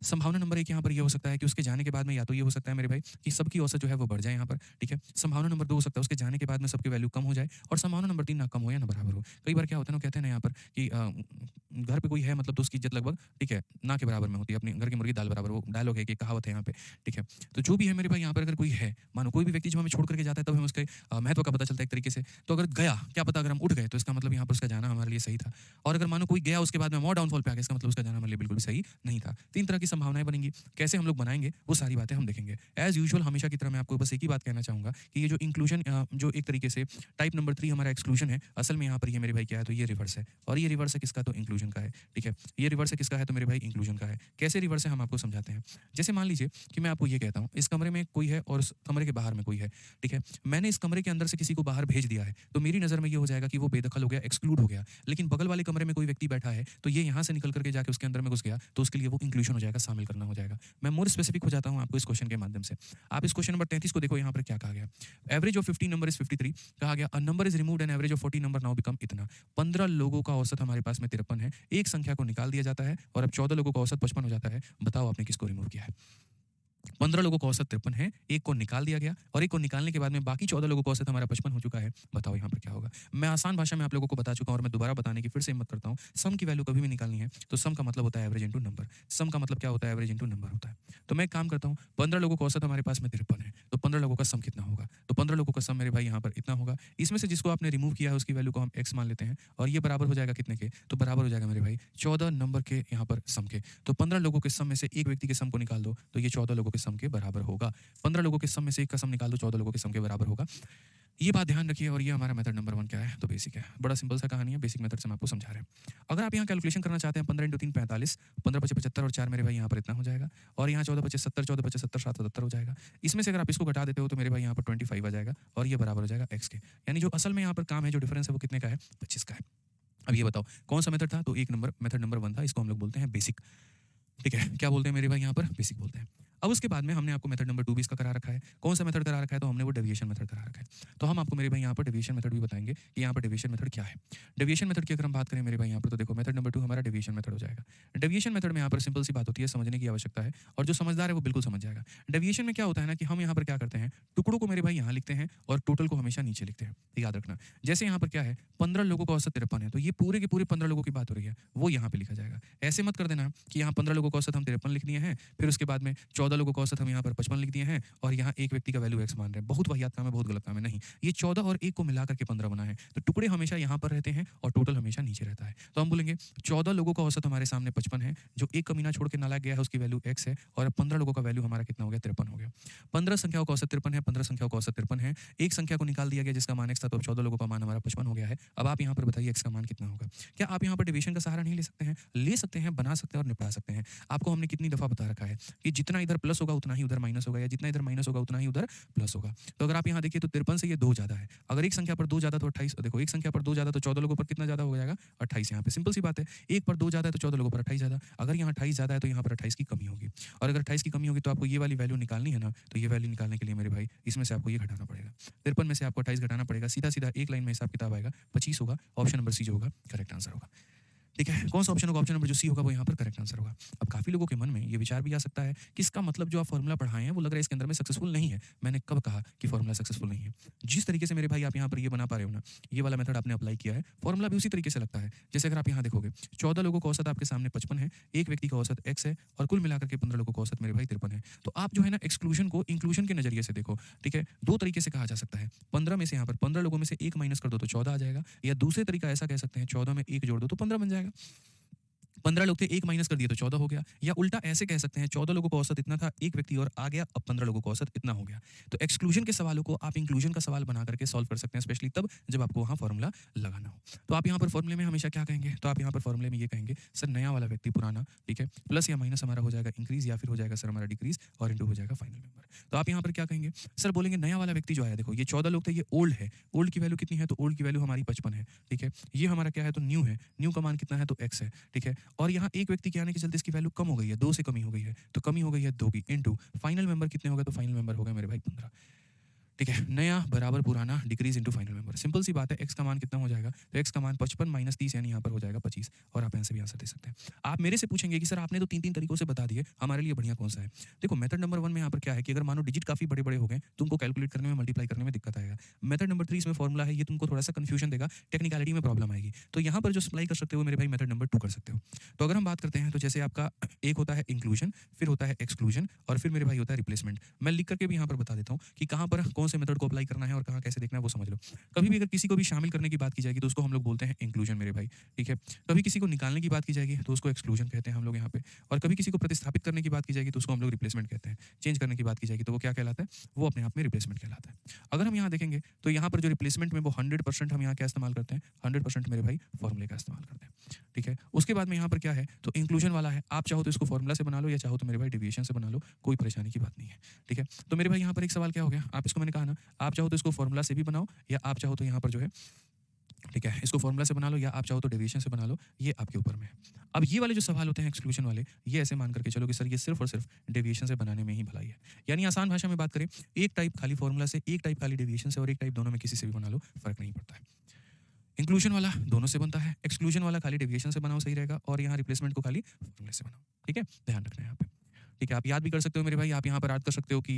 संभावना नंबर 1 यहाँ पर ये हो सकता है कि उसके जाने के बाद में या तो ये हो सकता है मेरे भाई कि सबकी औसत जो है वो बढ़ जाए यहाँ पर, ठीक है। संभावना नंबर 2 हो सकता है उसके जाने के बाद में सबकी वैल्यू कम हो जाए, और संभावना नंबर 3 ना कम हो या ना बराबर हो। कई बार क्या होता है ना, कहते हैं ना यहाँ पर कि घर पे कोई है मतलब तो उसकी इज्जत लगभग, ठीक है, ना के बराबर में होती है, अपनी घर की मुर्गी दाल बराबर, वो डायलॉग है कि कहावत है यहाँ पे, ठीक है। तो जो भी है मेरे भाई यहाँ पर अगर कोई है, मानो कोई भी व्यक्ति जब हमें छोड़ करके जाता है तब हमें उसके महत्व का पता चलता है एक तरीके से। तो अगर गया, क्या पता अगर हम उठ गए तो इसका मतलब यहाँ पर उसका जाना हमारे लिए सही था, और अगर मानो कोई गया उसके बाद में और डाउनफॉल पे आ गया, इसका मतलब उसका जाना हमारे लिए बिल्कुल भी सही नहीं था। 3 तरह की संभावनाएं बनेंगी, कैसे हम लोग बनाएंगे वो सारी बातें हम देखेंगे। एज यूजुअल हमेशा की तरह मैं आपको बस एक ही बात कहना चाहूंगा कि ये जो इंक्लूजन जो एक तरीके से टाइप नंबर 3 हमारा एक्सक्लूजन है, असल में यहाँ पर ये मेरे भाई क्या है, तो ये रिवर्स है, और ये रिवर्स है किसका, तो इंक्लूजन का है, ठीक है। ये रिवर्स है किसका है, तो मेरे भाई इंक्लूजन का है। कैसे रिवर्स है हम आपको समझाते हैं। जैसे मान लीजिए कि मैं आपको ये कहता हूँ इस कमरे में कोई है और उस कमरे के बाहर में कोई है, ठीक है। मैंने इस कमरे के अंदर से किसी को बाहर भेज दिया है, तो मेरी नजर में ये हो जाएगा कि वो बेदखल हो गया, एक्सक्लूड हो गया। लेकिन बगल वाले कमरे में कोई व्यक्ति बैठा है तो ये यहाँ से निकल करके जाके उसके अंदर में घुस गया, तो उसके लिए वो इंक्लूजन हो जाएगा, शामिल करना हो जाएगा। मैं मोर स्पेसिफिक हो जाता हूँ आपको इस क्वेश्चन के माध्यम से। आप इस क्वेश्चन नंबर 33 को देखो, यहाँ पर क्या कहा गया, एवरेज ऑफ 15 नंबर इज 53, कहा गया a number is removed and average of 40 number now become इतना। 15 लोगों का औसत हमारे पास में 53 है, एक संख्या को निकाल दिया जाता है और अब 14 लोगों का औसत 55 हो जाता है। बताओ आपने किसको रिमूव किया है। 15 लोगों का औसत 53 है, एक को निकाल दिया गया, और एक को निकालने के बाद में बाकी 14 लोगों का औसत हमारा 55 हो चुका है। बताओ यहाँ पर क्या होगा। मैं आसान भाषा में आप लोगों को बता चुका हूँ और मैं दोबारा बताने की फिर से हिम्मत करता हूँ। सम की वैल्यू कभी भी निकालनी है तो सम का मतलब होता है एवरेज इंटू नंबर। सम का मतलब क्या होता है, एवरेज इंटू नंबर होता है। तो मैं एक काम करता हूँ, 15 लोगों का औसत हमारे पास में 53 है, तो 15 लोगों का सम कितना होगा, तो 15 लोगों का सम मेरे भाई यहाँ पर इतना होगा। इसमें से जिसको आपने रिमूव किया है उसकी वैल्यू को हम एक्स मान लेते हैं, और ये बराबर हो जाएगा कितने के, तो बराबर हो जाएगा मेरे भाई 14 नंबर के यहाँ पर सम के। तो 15 लोगों के सम में से एक व्यक्ति के सम को निकाल दो तो ये 14 लोगों के सम के बराबर होगा। 15 लोगों के सम में से एक का सम निकाल दो, 14 लोगों के सम के बराबर होगा। ये बात ध्यान रखिए। और ये हमारा मेथड नंबर 1 क्या है, तो बेसिक है। बड़ा सिंपल सा कहानी है, बेसिक मेथड से हम आपको समझा रहे हैं। अगर आप यहाँ कैलकुलेशन करना चाहते हैं, 15 × 3 45, 15 × 5 75 और 4 मेरे भाई यहाँ पर इतना हो जाएगा। और यहाँ 14 × 5 70, 14 × 5 70, 770 हो जाएगा। इसमें से अगर आप इसको घटा देते हो तो मेरे भाई यहाँ पर 25 आ जाएगा और ये बराबर हो जाएगा x के। यानी जो असल में यहाँ पर काम है, जो डिफरेंस है वो कितने का है, 25 का है। अब ये बताओ कौन सा मेथड था, तो एक नंबर मेथड नंबर 1 था। इसको हम लोग बोलते हैं बेसिक। ठीक है, क्या बोलते हैं मेरे भाई यहाँ पर, बेसिक बोलते हैं। अब उसके बाद में हमने आपको मेथड नंबर 2 भी इसका करा रखा है। कौन सा मेथड करा रखा है, तो हमने वो डेविएशन मेथड करा रखा है। तो हम आपको मेरे भाई यहाँ पर डेविएशन मेथड भी बताएंगे कि यहाँ पर डेविएशन मेथड क्या है। डेविएशन मेथड की अगर हम बात करें मेरे भाई यहाँ पर, तो देखो मेथड नंबर 2 हमारा डेविएशन मेथड हो जाएगा। डेविएशन मेथड में यहाँ पर सिंपल सी बात होती है, समझने की आवश्यकता है, और जो समझदार है वो बिल्कुल समझ जाएगा। डेविएशन में क्या होता है ना कि हम यहाँ पर क्या करते हैं, टुकड़ों को मेरे भाई यहाँ लिखते हैं और टोटल को हमेशा नीचे लिखते हैं। याद रखना, जैसे यहाँ पर क्या है, 15 लोगों का औसत 53 है, तो ये पूरे के पूरे 15 लोगों की बात हो रही है, वो यहाँ पे लिखा जाएगा। ऐसे मत कर देना कि यहाँ 15 लोगों का औसत हम 53 लिख दिए हैं, फिर उसके बाद में 14 लोगों का औसत हम यहाँ पर 55 लिख दिए हैं और यहाँ एक व्यक्ति का वैल्यू x मान रहे हैं। बहुत वाहियात काम है, बहुत गलत काम है। नहीं, ये 14 और 1 को मिला करके 15 बना है, तो टुकड़े हमेशा यहाँ पर रहते हैं और टोटल हमेशा नीचे रहता है। तो हम बोलेंगे 14 लोगों का औसत हमारे सामने 55 है, जो एक कमीना छोड़ के नाला गया है उसकी वैल्यू x है, और 15 लोगों का वैल्यू हमारा कितना हो गया, 53 हो गया। 15 संख्याओं का औसत 53 है, 15 संख्याओं का औसत 53 है। एक संख्या को निकाल दिया गया जिसका मान x था, तो अब 14 लोगों का मान हमारा 55 हो गया है। अब आप यहाँ पर बताइए x का मान कितना होगा। क्या आप यहाँ पर डिवीजन का सहारा नहीं ले सकते हैं? ले सकते हैं, बना सकते हैं और निपटा सकते हैं। आपको हमने कितनी दफा बता रखा है कि जितना इधर प्लस होगा उतना ही उधर माइनस होगा, या जितना इधर माइनस होगा उतना ही उधर प्लस होगा। तो अगर आप यहाँ देखिए तो 53 से ये 2 ज्यादा है। अगर एक संख्या पर 2 ज्यादा तो 28, देखो एक संख्या पर 2 ज्यादा तो 14 लोगों पर कितना ज्यादा हो जाएगा, 28। यहाँ पे सिंपल सी बात है, एक पर 2 ज्यादा है तो 14 लोगों पर 28 ज्यादा। अगर यहाँ 28 ज्यादा है तो यहाँ पर 28 की कमी होगी, और अगर 28 की कमी होगी तो आपको ये वाली वैल्यू निकालनी है ना, तो ये वैल्यू निकालने के लिए मेरे भाई इसमें से आपको ये घटाना पड़ेगा। 53 में से आपको 28 घटाना पड़ेगा, सीधा सीधा एक लाइन में हिसाब किताब आएगा, 25 होगा। ऑप्शन नंबर सी जो होगा करेक्ट आंसर होगा। ठीक है, कौन सा ऑप्शन होगा, ऑप्शन नंबर जो सी होगा वो यहाँ पर करेक्ट आंसर होगा। अब काफी लोगों के मन में ये विचार भी आ सकता है कि इसका मतलब जो आप फॉर्मूला पढ़ाए हैं वो लग रहा है इसके अंदर में सक्सेसफुल नहीं है। मैंने कब कहा कि फॉर्मूला सक्सेसफुल नहीं है? जिस तरीके से मेरे भाई आप यहाँ पर ये बना पा रहे हो ना, ये वाला मेथड आपने अप्लाई किया है, फॉर्मूला भी उसी तरीके से लगता है। जैसे अगर आप यहाँ देखोगे 14 लोगों का औसत आपके सामने 55 है, एक व्यक्ति का औसत x है, और कुल मिलाकर के 15 लोगों का औसत मेरे भाई 53 है। तो आप जो है ना एक्सक्लूजन को इंक्लूजन के नजरिए से देखो। ठीक है, दो तरीके से कहा जा सकता है। 15 में से यहाँ पर 15 लोगों में से एक माइनस कर दो तो 14 आ जाएगा, या दूसरे तरीका ऐसा कह सकते हैं 14 में 1 जोड़ दो तो 15 बन जाएगा। 15 लोग थे, एक माइनस कर दिया तो 14 हो गया। या उल्टा ऐसे कह सकते हैं 14 लोगों का औसत इतना था, एक व्यक्ति और आ गया, अब 15 लोगों का औसत इतना हो गया। तो एक्सक्लूजन के सवालों को आप इंक्लूजन का सवाल बना करके सॉल्व कर सकते हैं, स्पेशली तब जब आपको वहां फॉर्मूला लगाना हो। तो आप यहाँ पर फॉर्मूले में हमेशा क्या कहेंगे, तो आप यहाँ पर फॉर्मूले में ये कहेंगे सर नया वाला व्यक्ति पुराना, ठीक है, प्लस या माइनस हमारा हो जाएगा इंक्रीज, या फिर हो जाएगा सर हमारा डिक्रीज, और इंटू हो जाएगा फाइनल नंबर। तो आप यहाँ पर क्या कहेंगे, सर बोलेंगे नया वाला व्यक्ति जो आया, देखो ये 14 लोग थे, ये ओल्ड है, ओल्ड की वैल्यू कितनी है, तो ओल्ड की वैल्यू हमारी 55 है। ठीक है, ये हमारा क्या है, तो न्यू है, न्यू का मान कितना है, तो x है। ठीक है, और यहाँ एक व्यक्ति के आने के चलते इसकी वैल्यू कम हो गई है, 2 से कमी हो गई है, तो कमी हो गई है 2 की, इनटू फाइनल मेंबर कितने हो गए, तो फाइनल मेंबर हो गए मेरे भाई 15। ठीक है, नया बराबर पुराना, decreases into final member. Simple सी बात है, x का मान कितना हो जाएगा, तो x का मान 55 माइनस 30 यानी यहाँ पर हो जाएगा 25, और आप ऐसे भी आंसर दे सकते हैं। आप मेरे से पूछेंगे कि सर आपने तो 3-3 तरीकों से बता दिए, हमारे लिए बढ़िया कौन सा है? देखो मेथड नंबर 1 में यहाँ पर क्या है कि अगर मानो डिजिट काफी बड़े बड़े हो गए, तुमको कैलकुलेट करने में, मल्टीप्लाई करने में दिक्कत आएगा। मेथड नंबर 3 इसमें फॉर्मूला है, ये तुमको थोड़ा सा कंफ्यूजन देगा, टेक्निकलिटी में प्रॉब्लम आएगी। तो यहाँ पर जो सप्लाई कर सकते हो मेरे भाई मेथड नंबर 2 कर सकते हो। तो अगर हम बात करते हैं तो जैसे आपका एक होता है इंक्लूजन, फिर होता है एक्सक्लूजन, और फिर मेरे भाई होता है रिप्लेसमेंट। मैं लिख करके भी यहाँ पर बता देता हूँ कि कहाँ पर कौन से मेथड को अप्लाई करना है और कहाँ कैसे देखना है वो समझ लो। कभी भी अगर किसी को भी शामिल करने की बात की जाएगी तो उसको हम लोग बोलते हैं इंक्लूजन मेरे भाई। ठीक है, कभी किसी को निकालने की बात की जाएगी तो उसको एक्सक्लूजन कहते हैं हम लोग यहाँ पे, और कभी किसी को प्रतिस्थापित करने की बात की जाएगी तो उसको हम लोग रिप्लेसमेंट कहते हैं। चेंज करने की बात की जाएगी तो वो क्या कहलाता है, वो अपने आप में रिप्लेसमेंट कहलाता है। अगर हम यहाँ देखेंगे तो यहाँ पर जो रिप्लेसमेंट में वो 100% हम यहाँ क्या इस्तेमाल करते हैं, 100% मेरे भाई फॉर्मूले का इस्तेमाल करते हैं। ठीक है, उसके बाद में यहाँ पर क्या है, तो इंक्लूजन वाला है, आप चाहो तो इसको फॉर्मूला से बना लो, या चाहो तो मेरे भाई डिवीजन से बना लो, कोई परेशानी की बात नहीं है। ठीक है, तो मेरे भाई यहाँ पर एक सवाल क्या हो गया, आप इसको मैंने कहा ना, आप चाहो तो इसको फॉर्मूला से भी बनाओ, या आप चाहो तो यहाँ पर जो है, ठीक है, इसको फॉर्मूला से बना लो, या आप चाहो तो डेविएशन से बना लो, ये आपके ऊपर में है। अब ये वाले जो सवाल होते हैं एक्सक्लूजन वाले, ये ऐसे मान करके चलो कि सर ये सिर्फ और सिर्फ डेविएशन से बनाने में ही भलाई है। यानी आसान भाषा में बात करें, एक टाइप खाली फॉर्मूला से, एक टाइप खाली डेविएशन से, और एक टाइप दोनों में किसी से भी बना लो, फर्क नहीं पड़ता है। इंक्लूजन वाला दोनों से बनता है, एक्सक्लूजन वाला खाली डेविएशन से बनाओ सही रहेगा, और यहाँ रिप्लेसमेंट को खाली फॉर्मूले से बनाओ। ठीक है, ध्यान रखना है यहाँ पे। ठीक है, आप याद भी कर सकते हो मेरे भाई, आप यहाँ पर याद कर सकते हो कि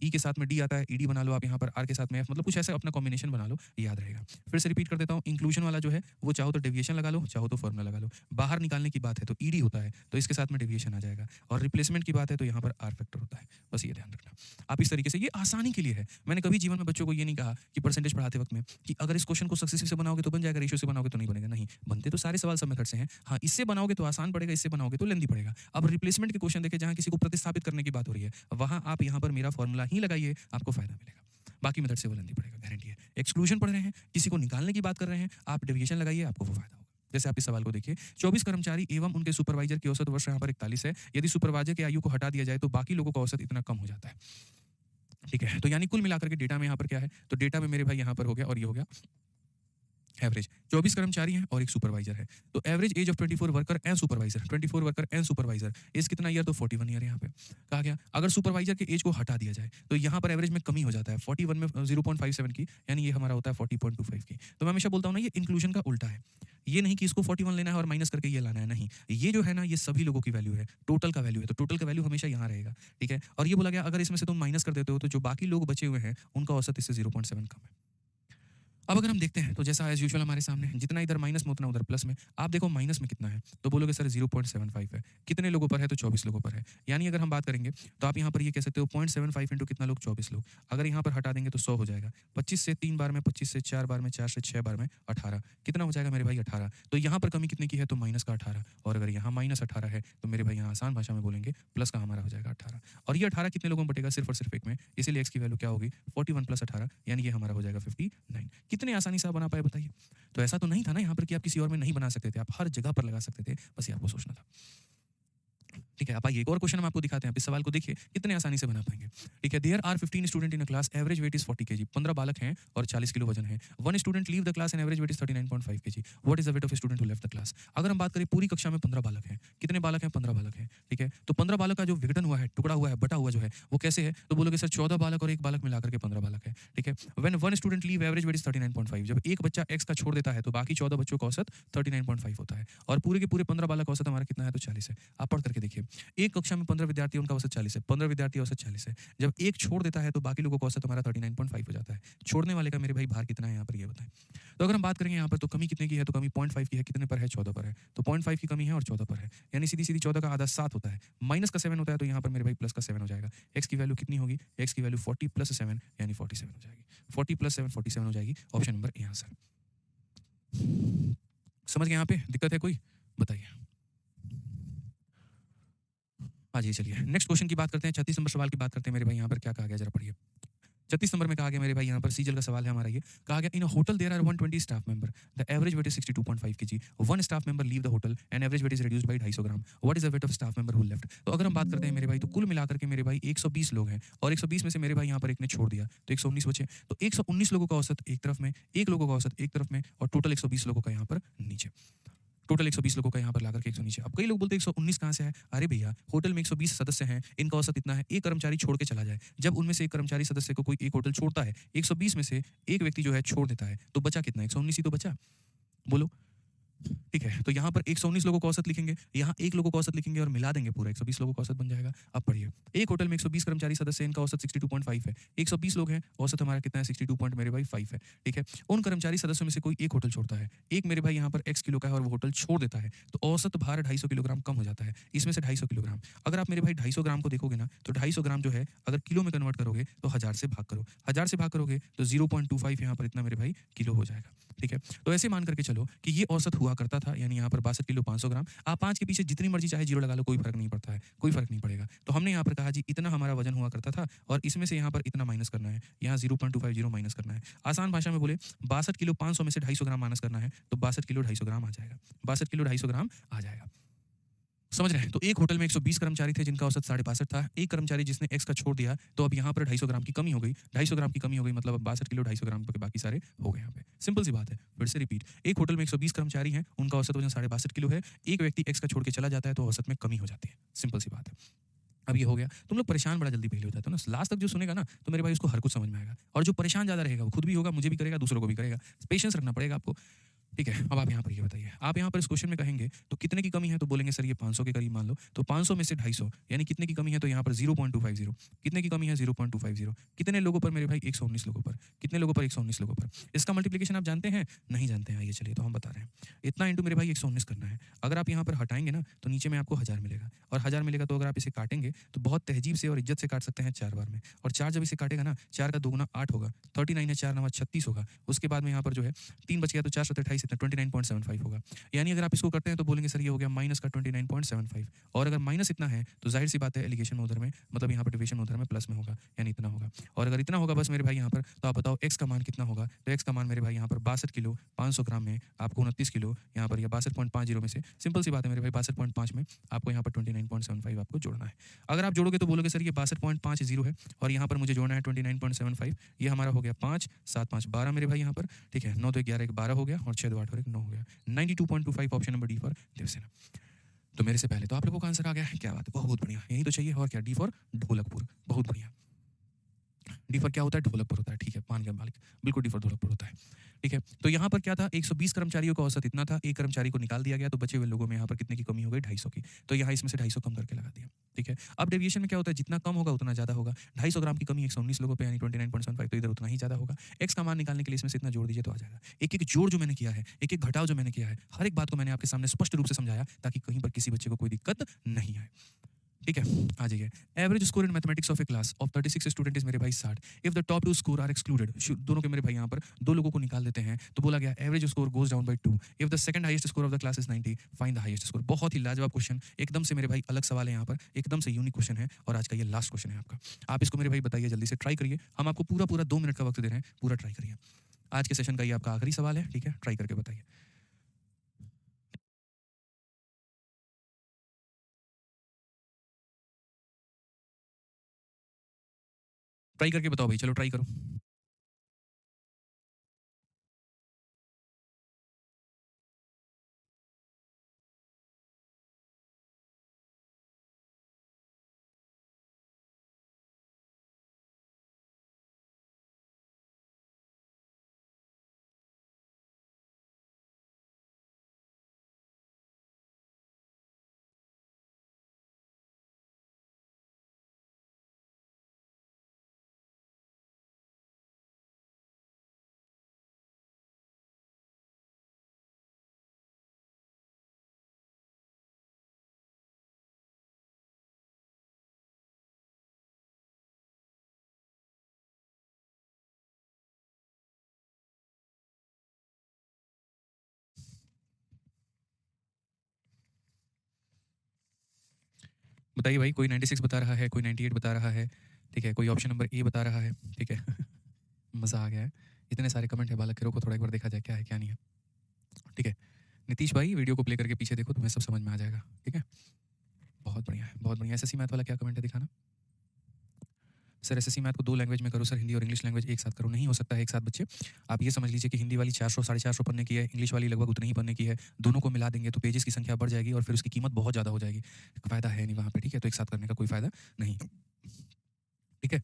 ई के साथ में डी आता है, ईडी बना लो आप, यहाँ पर आर के साथ में एफ, मतलब कुछ ऐसा अपना कॉम्बिनेशन बना लो, याद रहेगा। फिर से रिपीट कर देता हूँ, इंक्लूजन वाला जो है वो चाहो तो डेविएशन लगा लो, चाहो तो फॉर्मूला लगा लो। बाहर निकालने की बात है तो ईडी होता है, तो इसके साथ में डेविएशन आ जाएगा, और रिप्लेसमेंट की बात है तो यहाँ पर आर फैक्टर होता है। बस ये ध्यान रखना आप इस तरीके से, ये आसानी के लिए है। मैंने कभी जीवन में बच्चों को ये नहीं कहा कि परसेंटेज पढ़ाते वक्त में कि अगर इस क्वेश्चन को सक्सेसिव से बनाओगे तो बन जाएगा, रेशियो से बनाओगे तो नहीं बनेगा। नहीं, बनते तो सारे सवाल सब मेथड से हैं। हाँ, इससे बनाओगे तो आसान पड़ेगा, इससे बनाओगे तो लेंदी पड़ेगा। अब रिप्लेसमेंट के क्वेश्चन देखे जहाँ किसी को आपको प्रतिस्थापित करने की बात हो रही है, वहाँ आप यहाँ पर मेरा फॉर्मूला ही लगाइए, आपको फायदा मिलेगा। बाकी मेथड से वो नहीं पड़ेगा, गारंटी है। एक्सक्लूजन पढ़ रहे हैं, किसी को निकालने की बात कर रहे हैं, आप डेविएशन लगाइए, आपको वो फायदा होगा। जैसे आप इस सवाल को देखिए, 24 कर्मचारी एवं उनके सुपरवाइजर की औसत वर्ष यहाँ पर 41 है। यदि सुपरवाइजर की आयु को हटा दिया जाए तो बाकी लोगों का औसत इतना कम हो जाता है। ठीक है, तो यानी कुल मिलाकर के डेटा में यहाँ पर क्या है, तो डेटा में मेरे भाई यहाँ पर हो गया और ये हो गया एवरेज। 24 कर्मचारी हैं और एक सुपरवाइजर है, तो average age of 24 worker and supervisor, 24 worker and supervisor age कितना ईयर, तो 41 ईयर यहाँ पे कहा गया। अगर सुपरवाइजर के एज को हटा दिया जाए तो यहाँ पर एवरेज में कमी हो जाता है, 41 में 0.57 की, यानी ये हमारा होता है 40.25 की। तो मैं हमेशा बोलता हूँ ना, ये इंक्लूजन का उल्टा है। ये नहीं कि इसको 41 लेना है और माइनस करके ये लाना है, नहीं, ये जो है ना, ये सभी लोगों की वैल्यू है, टोटल का वैल्यू है, तो टोटल का वैल्यू हमेशा यहाँ रहेगा। ठीक है, और ये बोला गया अगर इसमें से तुम माइनस कर देते हो तो जो बाकी लोग बचे हुए हैं उनका औसत इससे 0.7 कम है। अब अगर हम देखते हैं तो जैसा एज यूजुअल हमारे सामने जितना इधर माइनस में उतना उधर प्लस में, आप देखो माइनस में कितना है, तो बोलोगे सर 0.75 है। कितने लोगों पर है, तो 24 लोगों पर है। यानी अगर हम बात करेंगे तो आप यहाँ पर ये कह सकते हो 0.75 इंटू कितना लोग, 24 लोग। अगर यहाँ पर हटा देंगे तो 100 हो जाएगा। 25 से 3 बार में, 25 से 4 बार में, 4 से 6 बार में 18, कितना हो जाएगा मेरे भाई 18। तो यहाँ पर कमी कितने की है, तो माइनस का 18, और अगर यहाँ माइनस 18 है तो मेरे भाई यहाँ आसान भाषा में बोलेंगे प्लस का हमारा हो जाएगा 18, और ये 18 कितने लोगों में बटेगा, सिर्फ और सिर्फ एक में, इसीलिए एक्स की वैल्यू क्या होगी, 41 प्लस 18, यानी ये हमारा हो जाएगा 59। कितने आसानी से आप बना पाए बताइए। तो ऐसा तो नहीं था ना यहाँ पर कि आप किसी और में नहीं बना सकते थे, आप हर जगह पर लगा सकते थे, बस ये आपको सोचना था। ठीक है, आप आइए एक और क्वेश्चन हम आपको दिखाते हैं, आप इस सवाल को देखिए कितने आसानी से बना पाएंगे। ठीक है, there are 15 student in a class, average weight is 40 kg, 15 बालक हैं और 40 किलो वजन है। One student leave the class and average weight is 39.5 kg, what is the weight of student who left the class. अगर हम बात करें पूरी कक्षा में 15 बालक हैं, कितने बालक हैं, 15 बालक हैं। ठीक है, तो 15 बालक का जो विघटन हुआ है, टुकड़ा हुआ है, बटा हुआ जो है, वो कैसे है, तो बोलोगे सर 14 बालक और एक बालक मिलाकर के 15 बालक है। ठीक है, when one student leave average weight is 39.5, जब एक बच्चा एक्स का छोड़ देता है तो बाकी 14 बच्चों का औसत 39.5 होता है, और पूरे के पूरे 15 बालक औसत हमारा कितना है, तो 40 है। आप पढ़ करके देखिए, एक कक्षा में 15 विद्यार्थी, उनका औसत 40 है, 15 विद्यार्थी औसत 40 है। जब एक छोड़ देता है तो बाकी लोगों का औसत हमारा 39.5 हो जाता है। छोड़ने वाले का मेरे भाई भार कितना है यहाँ पर, ये बताएं। तो अगर हम बात करेंगे यहाँ पर तो कमी कितने की है, तो कमी 0.5 की है, कितने पर है, 14 पर है। तो 0.5 की कमी है और 14 पर है, यानी सीधी सीधी 14 का आधा 7 होता है, माइनस का 7 होता है, तो यहाँ पर मेरे भाई प्लस का 7 हो जाएगा। एक्स की वैल्यू कितनी होगी, एक्स की वैल्यू 40 प्लस 7 यानी 47 हो जाएगी। 40 प्लस 7 47 हो जाएगी, ऑप्शन नंबर ए आंसर। समझ गए, यहाँ पे दिक्कत है कोई, बताइए। हाँ जी, चलिए नेक्स्ट क्वेश्चन की बात करते हैं, 36 नंबर सवाल की बात करते हैं मेरे भाई। यहाँ पर क्या कहा गया, जरा पढ़िए। 36 नंबर में कहा गया मेरे भाई, यहाँ पर सीजल का सवाल है हमारा ये। कहा गया in a hotel there are 120 staff member, the average weight is 62.5 kg, one staff member leave the hotel and average weight is reduced by 250 gram, what is the weight of staff member who left. तो अगर हम बात करते हैं मेरे भाई, तो कुल मिलाकर के मेरे भाई 120 लोग हैं, और 120 में से मेरे भाई यहाँ पर एक ने छोड़ दिया तो 119 बचे। तो 119 लोगों का औसत एक तरफ में, एक लोगों का औसत एक तरफ में, और टोटल 120 लोगों का यहाँ पर नीचे। टोटल 120 लोगों का यहाँ पर लाकर के 100 नीचे। अब कई लोग बोलते हैं 119 कहाँ से है, अरे भैया होटल में 120 सदस्य हैं, इनका औसत इतना है, एक कर्मचारी छोड़ के चला जाए, जब उनमें से एक कर्मचारी सदस्य को कोई एक होटल छोड़ता है, 120 में से एक व्यक्ति जो है छोड़ देता है, तो बचा कितना, 119 ही तो बचा, बोलो। ठीक है, तो यहाँ पर 119 लोगों का औसत लिखेंगे, यहाँ एक लोगों का औसत लिखेंगे और मिला देंगे, पूरा 120 लोगों का औसत बन जाएगा। अब पढ़िए, एक होटल में 120 कर्मचारी सदस्य, इनका औसत 62.5 है, 120 लोग हैं, औसत हमारा कितना है, 62 पॉइंट मेरे भाई 5 है। ठीक है, उन कर्मचारी सदस्यों में से कोई एक होटल छोड़ता है, एक मेरे भाई यहाँ पर x किलो का है और वो होटल छोड़ देता है, तो औसत भार 250 किलोग्राम कम हो जाता है, इसमें से 250 किलोग्राम। अगर आप मेरे भाई 250 ग्राम को देखोगे ना, तो 250 ग्राम जो है अगर किलो में कन्वर्ट करोगे तो 1000 से भाग करो, 1000 से भाग करोगे तो 0.25 यहाँ पर इतना मेरे भाई किलो हो जाएगा। ठीक है, तो ऐसे मान करके चलो कि ये औसत हुआ करता था, यानी यहाँ पर 62 किलो 500 ग्राम। आप 5 के पीछे जितनी मर्जी चाहे जीरो लगा लो, कोई फर्क नहीं पड़ता है, कोई फर्क नहीं पड़ेगा। तो हमने यहाँ पर कहा जी इतना हमारा वजन हुआ करता था, और इसमें से यहाँ पर इतना माइनस करना है, यहाँ 0.250 माइनस करना है। आसान भाषा में बोले 62 किलो 500 में से 250 ग्राम माइनस करना है, तो 62 किलो 250 ग्राम आ जाएगा, 62 किलो 250 ग्राम आ जाएगा। समझ रहे हैं, तो एक होटल में 120 कर्मचारी थे जिनका औसत 62.5 था, एक कर्मचारी जिसने एक्स का छोड़ दिया, तो अब यहाँ पर 250 ग्राम की कमी हो गई, 250 ग्राम की कमी हो गई, मतलब अब 62 किलो 250 ग्राम के बाकी सारे हो गए। यहाँ पे सिंपल सी बात है, फिर से रिपीट, एक होटल में 120 कर्मचारी हैं, उनका औसत वजन 62.5 किलो है, एक व्यक्ति एक्स का छोड़ के चला जाता है तो औसत में कमी हो जाती है, सिंपल सी बात है। अब ये हो गया, तुम लोग परेशान बड़ा जल्दी पहले हो जाते हो ना, लास्ट तक जो सुनेगा ना तो मेरे भाई उसको हर कुछ समझ में आएगा, और जो परेशान ज़्यादा रहेगा वो खुद भी होगा, मुझे भी करेगा, दूसरों को भी करेगा, पेशेंस रखना पड़ेगा आपको। ठीक है, अब आप यहाँ पर ये बताइए, आप यहाँ पर इस क्वेश्चन में कहेंगे तो कितने की कमी है, तो बोलेंगे सर ये 500 के करीब मान लो, तो 500 में से 250 यानी कितने की कमी है, तो यहाँ पर 0.250, कितने की कमी है 0.250, कितने लोगों पर मेरे भाई 119 लोगों पर, कितने लोगों पर 119 लोगों पर। इसका मल्टीप्लिकेशन आप जानते हैं, नहीं जानते हैं, आइए चलिए तो हम बता रहे हैं, इतना इंटू मेरे भाई 119 करना है। अगर आप यहाँ पर हटाएंगे ना तो नीचे में आपको 1000 मिलेगा, और 1000 मिलेगा तो अगर आप इसे काटेंगे तो बहुत तहजीब से और इज्जत से काट सकते हैं 4 बार में, और 4 जब इसे काटेगा ना, 4 का 2 गुना 8 होगा, 39 है 4 9 36 होगा। उसके बाद में यहाँ पर जो है 3 बच गया तो 4 7 28 कितना 29.75 होगा। यानी अगर आप इसको करते हैं तो बोलेंगे सर ये हो गया माइनस का 29.75, और अगर माइनस इतना है तो जाहिर सी बात है एलिगेशन में उधर में मतलब यहाँ पर डिविजन उधर में प्लस में होगा, यानी इतना होगा। और अगर इतना होगा बस मेरे भाई यहाँ पर, तो आप बताओ एक्स का मान कितना होगा। तो एक्स का मान मेरे भाई यहाँ पर 62 किलो 500 ग्राम में आपको 29 किलो यहाँ पर, या 62.50 में से सिंपल सी बात है मेरे भाई 62.5 में आपको यहाँ पर 29.75 आपको जोड़ना है। अगर आप जोड़ोगे तो बोलोगे सर ये 62.50 है और यहाँ पर मुझे जोड़ना है 29.75। ये हमारा हो गया 5 7 5 12 मेरे भाई यहाँ पर, ठीक है। 9 2 11 1 12 हो गया और 6 2 8 और 1 9 हो गया। 92.25 option number D for Devsena. तो मेरे से पहले तो आप लोगों का आंसर आ गया है, क्या बात है, बहुत बढ़िया, यही तो चाहिए। और क्या, डी फॉर ढोलकपुर, बहुत बढ़िया। डी फॉर क्या होता है, ढोलकपुर होता है, ठीक है, मान गया मालिक, बिल्कुल डी फॉर ढोलकपुर होता है, ठीक है। तो यहाँ पर क्या था, 120 कर्मचारियों का औसत इतना था, एक कर्मचारी को निकाल दिया गया, तो बचे हुए लोगों में यहाँ पर कितने की कमी हो गई, 250 की। तो यहाँ इसमें से 250 कम करके लगा दिया, ठीक है। अब डेविएशन में क्या होता है, जितना कम होगा उतना ज्यादा होगा। 250 ग्राम की कमी 119 लोगों पे, यानी 29.75, तो इधर उतना ही ज्यादा होगा। एक्स का मान निकालने के लिए इसमें से इतना जोड़ दीजिए तो आ जाएगा। एक एक जोड़ जो मैंने किया है, एक एक घटाव जो मैंने किया है, हर एक बात को मैंने आपके सामने स्पष्ट रूप से समझाया ताकि कहीं पर किसी बच्चे को कोई दिक्कत नहीं आए, ठीक है। आ जाइए। Average score in mathematics of a class of 36 student is मेरे भाई 60। If the top 2 score are excluded, दोनों के मेरे भाई यहाँ पर दो लोगों को निकाल देते हैं, तो बोला गया average score goes down by 2। If the second highest score of the class is 90, find the highest score. बहुत ही लाजवाब क्वेश्चन, एकदम से मेरे भाई अलग सवाल है यहाँ पर, एकदम से यूनिक क्वेश्चन है, और आज का ये लास्ट क्वेश्चन है आपका। आप इसको मेरे भाई बताइए, जल्दी से ट्राई करिए। हम आपको पूरा पूरा 2 मिनट का वक्त दे रहे हैं, पूरा ट्राई करिए। आज के सेशन का ये आपका आखिरी सवाल है, ठीक है, ट्राई करके बताइए। ट्राई करके बताओ भाई, चलो ट्राई करो। बताइए भाई, कोई 96 बता रहा है, कोई 98 बता रहा है, ठीक है, कोई ऑप्शन नंबर ए बता रहा है, ठीक है। मज़ा आ गया है। इतने सारे कमेंट है, बालक को थोड़ा एक बार देखा जाए क्या है क्या नहीं है, ठीक है। नीतीश भाई वीडियो को प्ले करके पीछे देखो, तुम्हें सब समझ में आ जाएगा, ठीक है। बहुत बढ़िया है, बहुत बढ़िया। एसएससी मैथ वाला क्या कमेंट है दिखाना। सर एसएससी मैथ को 2 लैंग्वेज में करो सर, हिंदी और इंग्लिश लैंग्वेज एक साथ करो। नहीं हो सकता है एक साथ बच्चे। आप ये समझ लीजिए कि हिंदी वाली 400 साढ़े 400 पन्ने की है, इंग्लिश वाली लगभग उतनी ही पन्ने की है। दोनों को मिला देंगे तो पेजेस की संख्या बढ़ जाएगी और फिर उसकी कीमत बहुत ज़्यादा हो जाएगी, फ़ायदा है नहीं वहाँ पे, ठीक है। तो एक साथ करने का कोई फ़ायदा नहीं, ठीक है।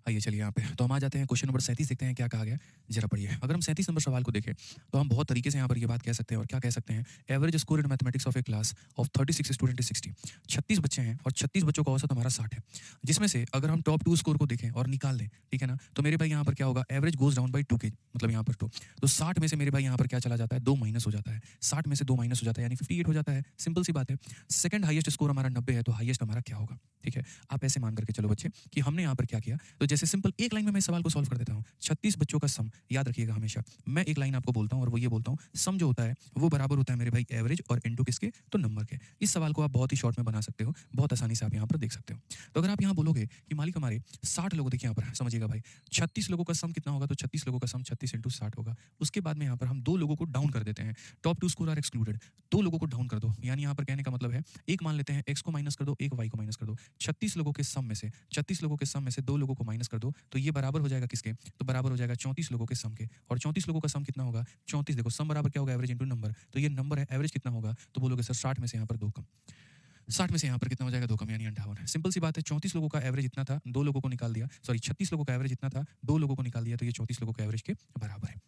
आइए चलिए यहाँ पे तो हम आ जाते हैं क्वेश्चन नंबर 37, देखते हैं क्या कहा गया, जरा पढ़िए। अगर हम 37 नंबर सवाल को देखें तो हम बहुत तरीके से यहाँ पर ये बात कह सकते हैं, और क्या कह सकते हैं, average score in mathematics of a class of 36 student 60। 36 बच्चे हैं और 36 बच्चों का औसत हमारा 60 है, जिसमें से अगर हम टॉप 2 स्कोर को देखें और निकाल दें, ठीक है ना, तो मेरे भाई यहाँ पर क्या होगा, एवरेज गोज डाउन बाई 2 के, मतलब यहाँ पर 2। तो 60 में से मेरे भाई यहाँ पर क्या चला जाता है, 2 माइनस हो जाता है। 60 में से 2 माइनस हो जाता है यानी 58 हो जाता है, सिंपल सी बात है। सेकंड हाईएस्ट स्कोर हमारा 90 है, तो हाईएस्ट हमारा क्या होगा, ठीक है। आप ऐसे मान करके चलो बच्चे कि हमने यहाँ पर क्या किया, तो जैसे सिंपल एक लाइन में मैं इस सवाल को सॉल्व कर देता हूँ। 36 बच्चों का सम, याद रखिएगा हमेशा, मैं एक लाइन आपको बोलता हूँ और वो ये बोलता हूँ, सम जो होता है वो बराबर होता है मेरे भाई एवरेज और इनटू किसके, तो नंबर के। इस सवाल को आप बहुत ही शॉर्ट में बना सकते हो, बहुत आसानी से आप यहाँ पर देख सकते हो। तो अगर आप यहाँ बोलोगे कि मालिक हमारे 60 लोग, देखिए यहाँ पर समझिएगा भाई, 36 लोगों का सम कितना होगा, तो 36 लोगों का सम 36 इंटू 60 होगा। उसके बाद में यहाँ पर हम 2 लोगों को डाउन कर देते हैं, टॉप 2 स्कोर आर एक्सक्लूडेड, 2 लोगों को डाउन कर दो, यानी यहाँ पर कहने का मतलब है, एक मान लेते हैं एक्स को माइनस कर दो, एक वाई को माइनस कर दो। 36 लोगों के सम में से 36 लोगों के सम में से 2 लोगों को माइनस कर दो, तो ये बराबर हो जाएगा किसके, तो बराबर हो जाएगा 34 लोगों के सम के। और 34 लोगों का सम कितना होगा, 34, देखो सम बराबर क्या होगा, एवरेज इंटू नंबर, तो ये नंबर है, एवरेज कितना होगा, तो बोलोगे सर 60 में से यहाँ पर 2 कम, 60 में से यहाँ पर कितना हो जाएगा, 2 कम, यानी 58 है। सिंपल सी बात है, 34 लोगों का एवरेज इतना था, 2 लोगों को निकाल दिया, सॉरी 36 लोगों का एवरेज इतना था, 2 लोगों को निकाल दिया, तो ये 34 लोगों के एवरेज के बराबर है,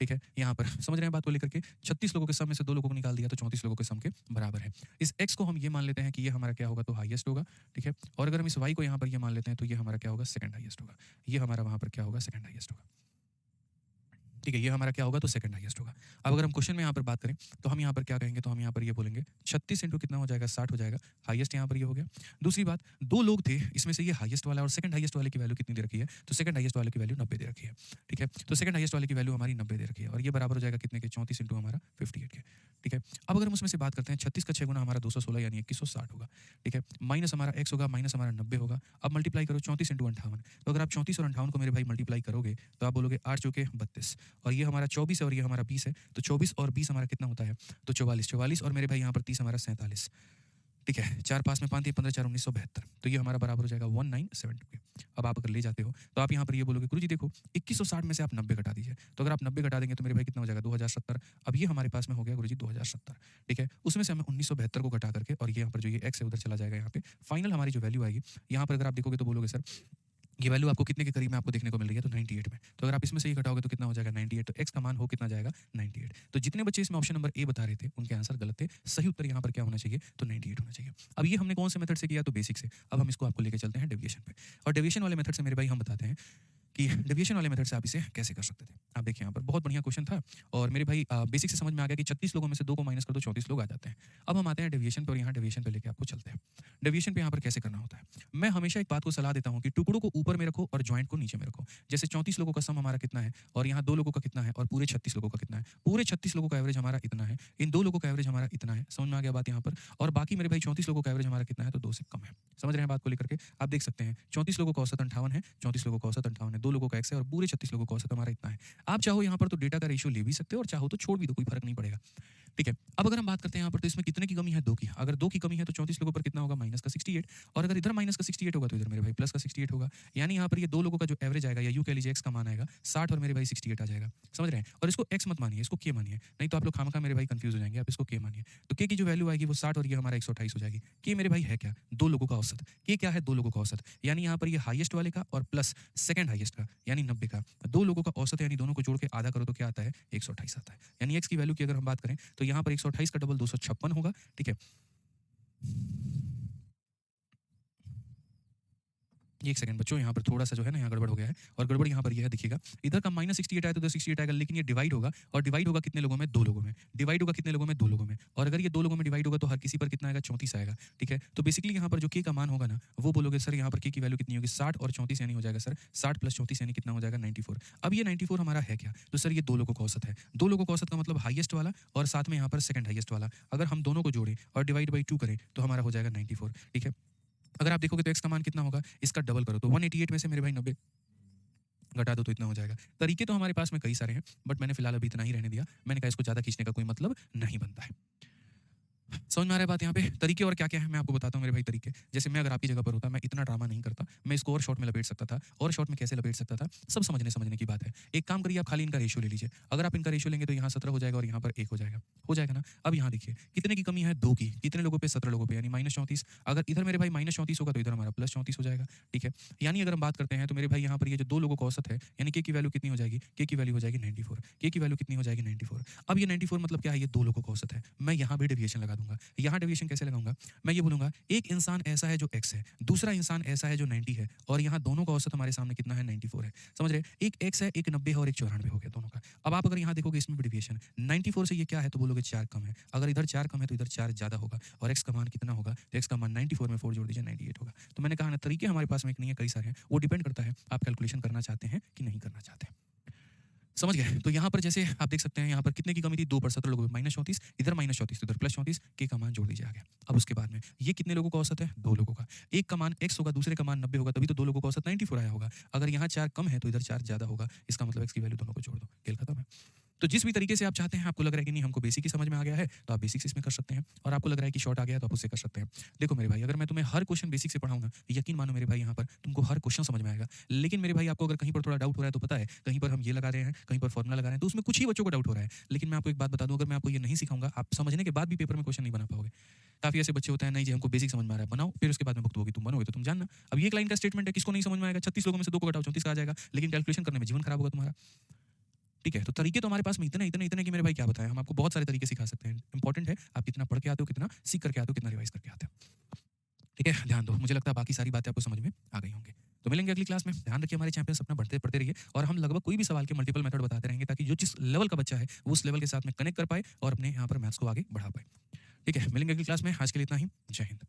ठीक है। यहाँ पर समझ रहे हैं बात को लेकर के, 36 लोगों के सम में से 2 लोगों को निकाल दिया तो 34 लोगों के सम के बराबर है। इस x को हम ये मान लेते हैं कि ये हमारा क्या होगा, तो हाईएस्ट होगा, ठीक है। और अगर हम इस y को यहाँ पर ये मान लेते हैं तो ये हमारा क्या होगा, सेकंड हाईएस्ट होगा। ये हमारा वहाँ पर क्या होगा, सेकंड हाईएस्ट होगा। ठीक है, ये हमारा क्या होगा तो सेकंड हाईएस्ट होगा। अब अगर हम क्वेश्चन में यहाँ पर बात करें तो हम यहाँ पर क्या कहेंगे, तो हम यहाँ पर ये बोलेंगे 36 इंटू कितना हो जाएगा 60 हो जाएगा, हाईएस्ट यहाँ पर ये हो गया। दूसरी बात, दो लोग थे, इसमें से ये हाईएस्ट वाला और सेकंड हाईएस्ट वाले की वैल्यू कितनी दे रखी है, तो सेकंड हाईएस्ट वाले की वैल्यू 90 दे रखी है। ठीक है, तो सेकंड हाईएस्ट वाले की वैल्यू हमारी 90 दे रखी है और ये बराबर हो जाएगा कितने के 34 इंटू हमारा 58 के। ठीक है, अब अगर हम उसमें से बात करते हैं 36 का 6 गुना हमारा 216 यानी 2160 होगा। ठीक है, माइनस हमारा x होगा, माइनस हमारा 90 होगा। अब मल्टीप्लाई करो 34 इंटू 58, तो अगर आप 34 और 58 को मेरे भाई मल्टीप्लाई करोगे तो आप बोलोगे 8 चौके 32 और ये हमारा 24 है और ये हमारा 20 है, तो 24 और 20 हमारा कितना होता है, तो 44 और मेरे भाई यहाँ पर 30 हमारा 47। ठीक है, 4 पास में 5 3 15 4 1972, तो ये हमारा बराबर हो जाएगा 1972 के। अब आप अगर ले जाते हो तो आप यहाँ पर ये बोलोगे गुरुजी देखो 2160 में से आप 90 घटा दीजिए, तो अगर आप 90 घटा देंगे तो मेरे भाई कितना हो जाएगा 2070। अब ये हमारे पास में हो गया गुरुजी 2070। ठीक है, उसमें से हमें 1972 को घटा करके और ये यहाँ पर जो ये x है उधर चला जाएगा, यहाँ पे फाइनल हमारी जो वैल्यू आएगी यहाँ पर अगर आप देखोगे तो बोलोगे सर ये वैल्यू आपको कितने के करीब में आपको देखने को मिल रही है, तो 98 में। तो अगर आप इसमें से ये घटाओगे तो कितना हो जाएगा 98, तो x का मान हो कितना जाएगा 98। तो जितने बच्चे इसमें ऑप्शन नंबर ए बता रहे थे उनके आंसर गलत थे, सही उत्तर यहाँ पर क्या होना चाहिए, तो 98 होना चाहिए। अब ये हमने कौन से मेथड से किया, तो बेसिक से। अब हम इसको आपको लेके चलते हैं डेविएशन पे, और डेविएशन वाले मेथड से मेरे भाई हम बताते हैं कि डेविएशन वाले मेथड से आप इसे कैसे कर सकते थे। आप देखिए यहाँ पर बहुत बढ़िया क्वेश्चन था और मेरे भाई बेसिक से समझ में आ गया कि 36 लोगों में से 2 को माइनस कर दो 34 लोग आ जाते हैं। अब हम आते हैं डेविएशन पर, और यहाँ डेविएशन पे लेके आपको चलते हैं। डेविएशन पे यहाँ पर कैसे करना होता है, मैं हमेशा एक बात को सलाह देता हूँ कि टुकड़ों को ऊपर में रखो और जॉइंट को नीचे में रखो। जैसे 34 लोगों का सम हमारा कितना है और यहाँ 2 लोगों का कितना है और पूरे 36 लोगों का कितना है। पूरे 36 लोगों का एवरेज हमारा इतना है, इन 2 लोगों का एवरेज हमारा इतना है, समझ में आ गया बात यहाँ पर। और बाकी मेरे भाई 34 लोगों का एवरेज हमारा कितना है, तो 2 से कम है। समझ रहे हैं बात को लेकर के, आप देख सकते हैं 34 लोगों का औसत 58 है, 34 लोगों का औसत 58 है, 2 लोगों का x है और पूरे 36 लोगों का औसत हमारा इतना है। आप चाहो यहाँ पर तो डेटा का रेशियो ले भी सकते हो और चाहो तो छोड़ भी दो, कोई फर्क नहीं पड़ेगा। ठीक है, अब अगर हम बात करते हैं यहाँ पर तो इसमें कितने की कमी है, 2 की। अगर 2 की कमी है तो 34 लोगों पर कितना होगा, माइनस का 68, और अगर इधर माइनस का 68 होगा तो इधर मेरे भाई प्लस का 68 होगा। यानी यहाँ पर ये 2 लोगों का जो एवरेज आएगा, या यूं कह लीजिए x का मान आएगा 60 और मेरे भाई 68 आ जाएगा। समझ रहे हैं, और इसको x मत मानिए, इसको k मानिए, नहीं तो आप लोग खामखा मेरे भाई कंफ्यूज हो जाएंगे। आप इसको k मानिए, तो k की जो वैल्यू आएगी वो 60 और ये हमारा 128 हो जाएगी। k मेरे भाई है क्या, 2 लोगों का औसत। k क्या है, 2 लोगों का औसत, यानी यहाँ पर ये हाईएस्ट वाले का और प्लस सेकंड हाईएस्ट का यानी 90 का 2 लोगों का औसत, यानी दोनों को जोड़ के आधा करो तो क्या आता है, 128 आता है। यानी x की वैल्यू की अगर हम बात करें तो यहाँ पर 128 का डबल 256 होगा। ठीक है, एक सेकंड बच्चों, यहाँ पर थोड़ा सा जो है ना यहाँ गड़बड़ हो गया है, और गड़बड़ यहाँ पर यह है, देखिएगा इधर का माइनस 68 आया तो इधर 68 आएगा, लेकिन ये डिवाइड होगा, और डिवाइड होगा कितने लोगों में, 2 लोगों में। डिवाइड होगा कितने लोगों में, 2 लोगों में, और अगर ये 2 लोगों में डिवाइड होगा तो हर किसी पर कितना आएगा, 34 आएगा। ठीक है, तो बेसिकली यहाँ पर जो k का मान होगा ना, वो बोलोगे सर यहाँ पर k की वैल्यू कितनी होगी, 60 और 34 यानी हो जाएगा सर 60 प्लस 34 यानी कितना हो जाएगा 94। अब ये 94 हमारा है क्या, तो सर ये 2 लोगों का औसत है। 2 लोगों का औसत का मतलब हाईएस्ट वाला और साथ में यहाँ पर सेकंड हाईएस्ट वाला, अगर हम दोनों को जोड़ें और डिवाइड बाई 2 करें तो हमारा हो जाएगा 94। ठीक है, अगर आप देखोगे तो x का मान कितना होगा, इसका डबल करो तो 188 में से मेरे भाई 90 घटा दो तो इतना हो जाएगा। तरीके तो हमारे पास में कई सारे हैं, बट मैंने फिलहाल अभी इतना ही रहने दिया। मैंने कहा इसको ज़्यादा खींचने का कोई मतलब नहीं बनता है। समझ में आ रहा है बात यहाँ पे, तरीके और क्या क्या है मैं आपको बताता हूँ मेरे भाई तरीके। जैसे मैं अगर आपकी जगह पर होता, मैं इतना ड्रामा नहीं करता, मैं इसको और शॉर्ट में लपेट सकता था। और शॉर्ट में कैसे लपेट सकता था, सब समझने की बात है। एक काम करिए, आप खाली इनका रेशियो ले लीजिए। अगर आप इनका रेशियो लेंगे तो यहाँ 17 हो जाएगा और यहाँ पर 1 हो जाएगा ना। अब यहाँ देखिए कितने की कमी है, 2 की, कितने लोगों पे, 17 लोगों पे, यानी माइनस 34। अगर इधर मेरे भाई माइनस 34 होगा तो इधर हमारा प्लस 34 हो जाएगा। ठीक है, यानी अगर हम बात करते हैं तो मेरे भाई यहाँ पर ये जो 2 लोगों का औसत है, यानी k की वैल्यू कितनी हो जाएगी, k की वैल्यू हो जाएगी 94। k की वैल्यू कितनी हो जाएगी 94। अब ये 94 मतलब क्या है, ये 2 लोगों का औसत है। मैं यहाँ भी डेविएशन लगा दूंगा। यहाँ डेविएशन कैसे लगाऊंगा, मैं ये बोलूंगा एक इंसान ऐसा है जो x है, दूसरा इंसान ऐसा है जो 90 है, और यहाँ दोनों का औसत हमारे सामने कितना है, 94 है। समझ रहे, एक x है, एक 90 है और एक 94 हो गया दोनों का। अब आप अगर यहाँ देखोगे इसमें भी डेविएशन 94 से ये क्या है, तो बोलोगे 4 कम है। अगर इधर 4 कम है तो इधर 4 ज्यादा होगा, और x का मान कितना होगा, तो x का मान 94 में 4 जोड़ दीजिए 98 होगा। तो मैंने कहा ना तरीके हमारे पास में एक नहीं है, कई सारे हैं, वो डिपेंड करता है आप कैलकुलेशन करना चाहते हैं कि नहीं करना चाहते हैं। समझ गए, तो यहाँ पर जैसे आप देख सकते हैं यहाँ पर कितने की कमी थी, 2 पर 17 लोगों में माइनस 34, इधर माइनस 34 इधर प्लस 34, के का मान जोड़ दीजिए आगे। अब उसके बाद में ये कितने लोगों का औसत है, 2 लोगों का। एक का मान x होगा, दूसरे का मान 90 होगा, तभी तो 2 लोगों का औसत 94 आया होगा। अगर यहाँ 4 कम है तो इधर 4 ज्यादा होगा, इसका मतलब x की वैल्यू दोनों को जोड़ दो, खेल खत्म है। तो जिस भी तरीके से आप चाहते हैं, आपको लग रहा है कि नहीं हमको बेसिक ही समझ में आ गया है तो आप बेसिक्स इसमें कर सकते हैं, और आपको लग रहा है कि शॉर्ट आ गया है तो आप उससे कर सकते हैं। देखो मेरे भाई, अगर मैं तुम्हें हर क्वेश्चन बेसिक से पढ़ाऊंगा, यकीन मानो मेरे भाई यहाँ पर तुमको हर क्वेश्चन समझ में आएगा। लेकिन मेरे भाई आपको अगर कहीं पर थोड़ा डाउट हो रहा है तो पता है, कहीं पर हम ये लगा रहे हैं, कहीं पर फॉर्मुला लगा रहे हैं, तो उसमें कुछ ही बच्चों को डाउट हो रहा है। लेकिन मैं आपको एक बात बता दूं, अगर मैं आपको ये नहीं सिखाऊंगा, आप समझने के बाद भी पेपर में क्वेश्चन नहीं बना पाओगे। काफी ऐसे बच्चे होते हैं, नहीं जी हमको बेसिक समझ में आ रहा है, बनाओ, फिर उसके बाद में भुगत होगी, तुम बनोगे तो तुम जानना। अब ये एक लाइन का स्टेटमेंट है, किसको नहीं समझ में आएगा, 36 लोगों में से 2 को घटाओ 34 का आ जाएगा, लेकिन कैलकुलेशन करने में जीवन खराब होगा तुम्हारा। ठीक है, तो तरीके तो हमारे पास में इतने कि मेरे भाई क्या बताएं, हम आपको बहुत सारे तरीके सिखा सकते हैं। इंपॉर्टेंट है आप कितना पढ़ के आते हो, कितना सीख करके आते हो, कितना रिवाइज करके आते हो। ठीक है, ध्यान दो, मुझे लगता है बाकी सारी बातें आपको समझ में आ गई होंगी। तो मिलेंगे अगली क्लास में। ध्यान रखिए हमारे चैंपियंस अपना बढ़ते पढ़ते रहिए और हम लगभग कोई भी सवाल के मल्टीपल मेथड बताते रहेंगे ताकि जो जिस लेवल का बच्चा है वो उस लेवल के साथ में कनेक्ट कर पाए और अपने यहाँ पर मैथ्स को आगे बढ़ा पाए। ठीक है, मिलेंगे अगली क्लास में। आज के लिए इतना ही। जय हिंद।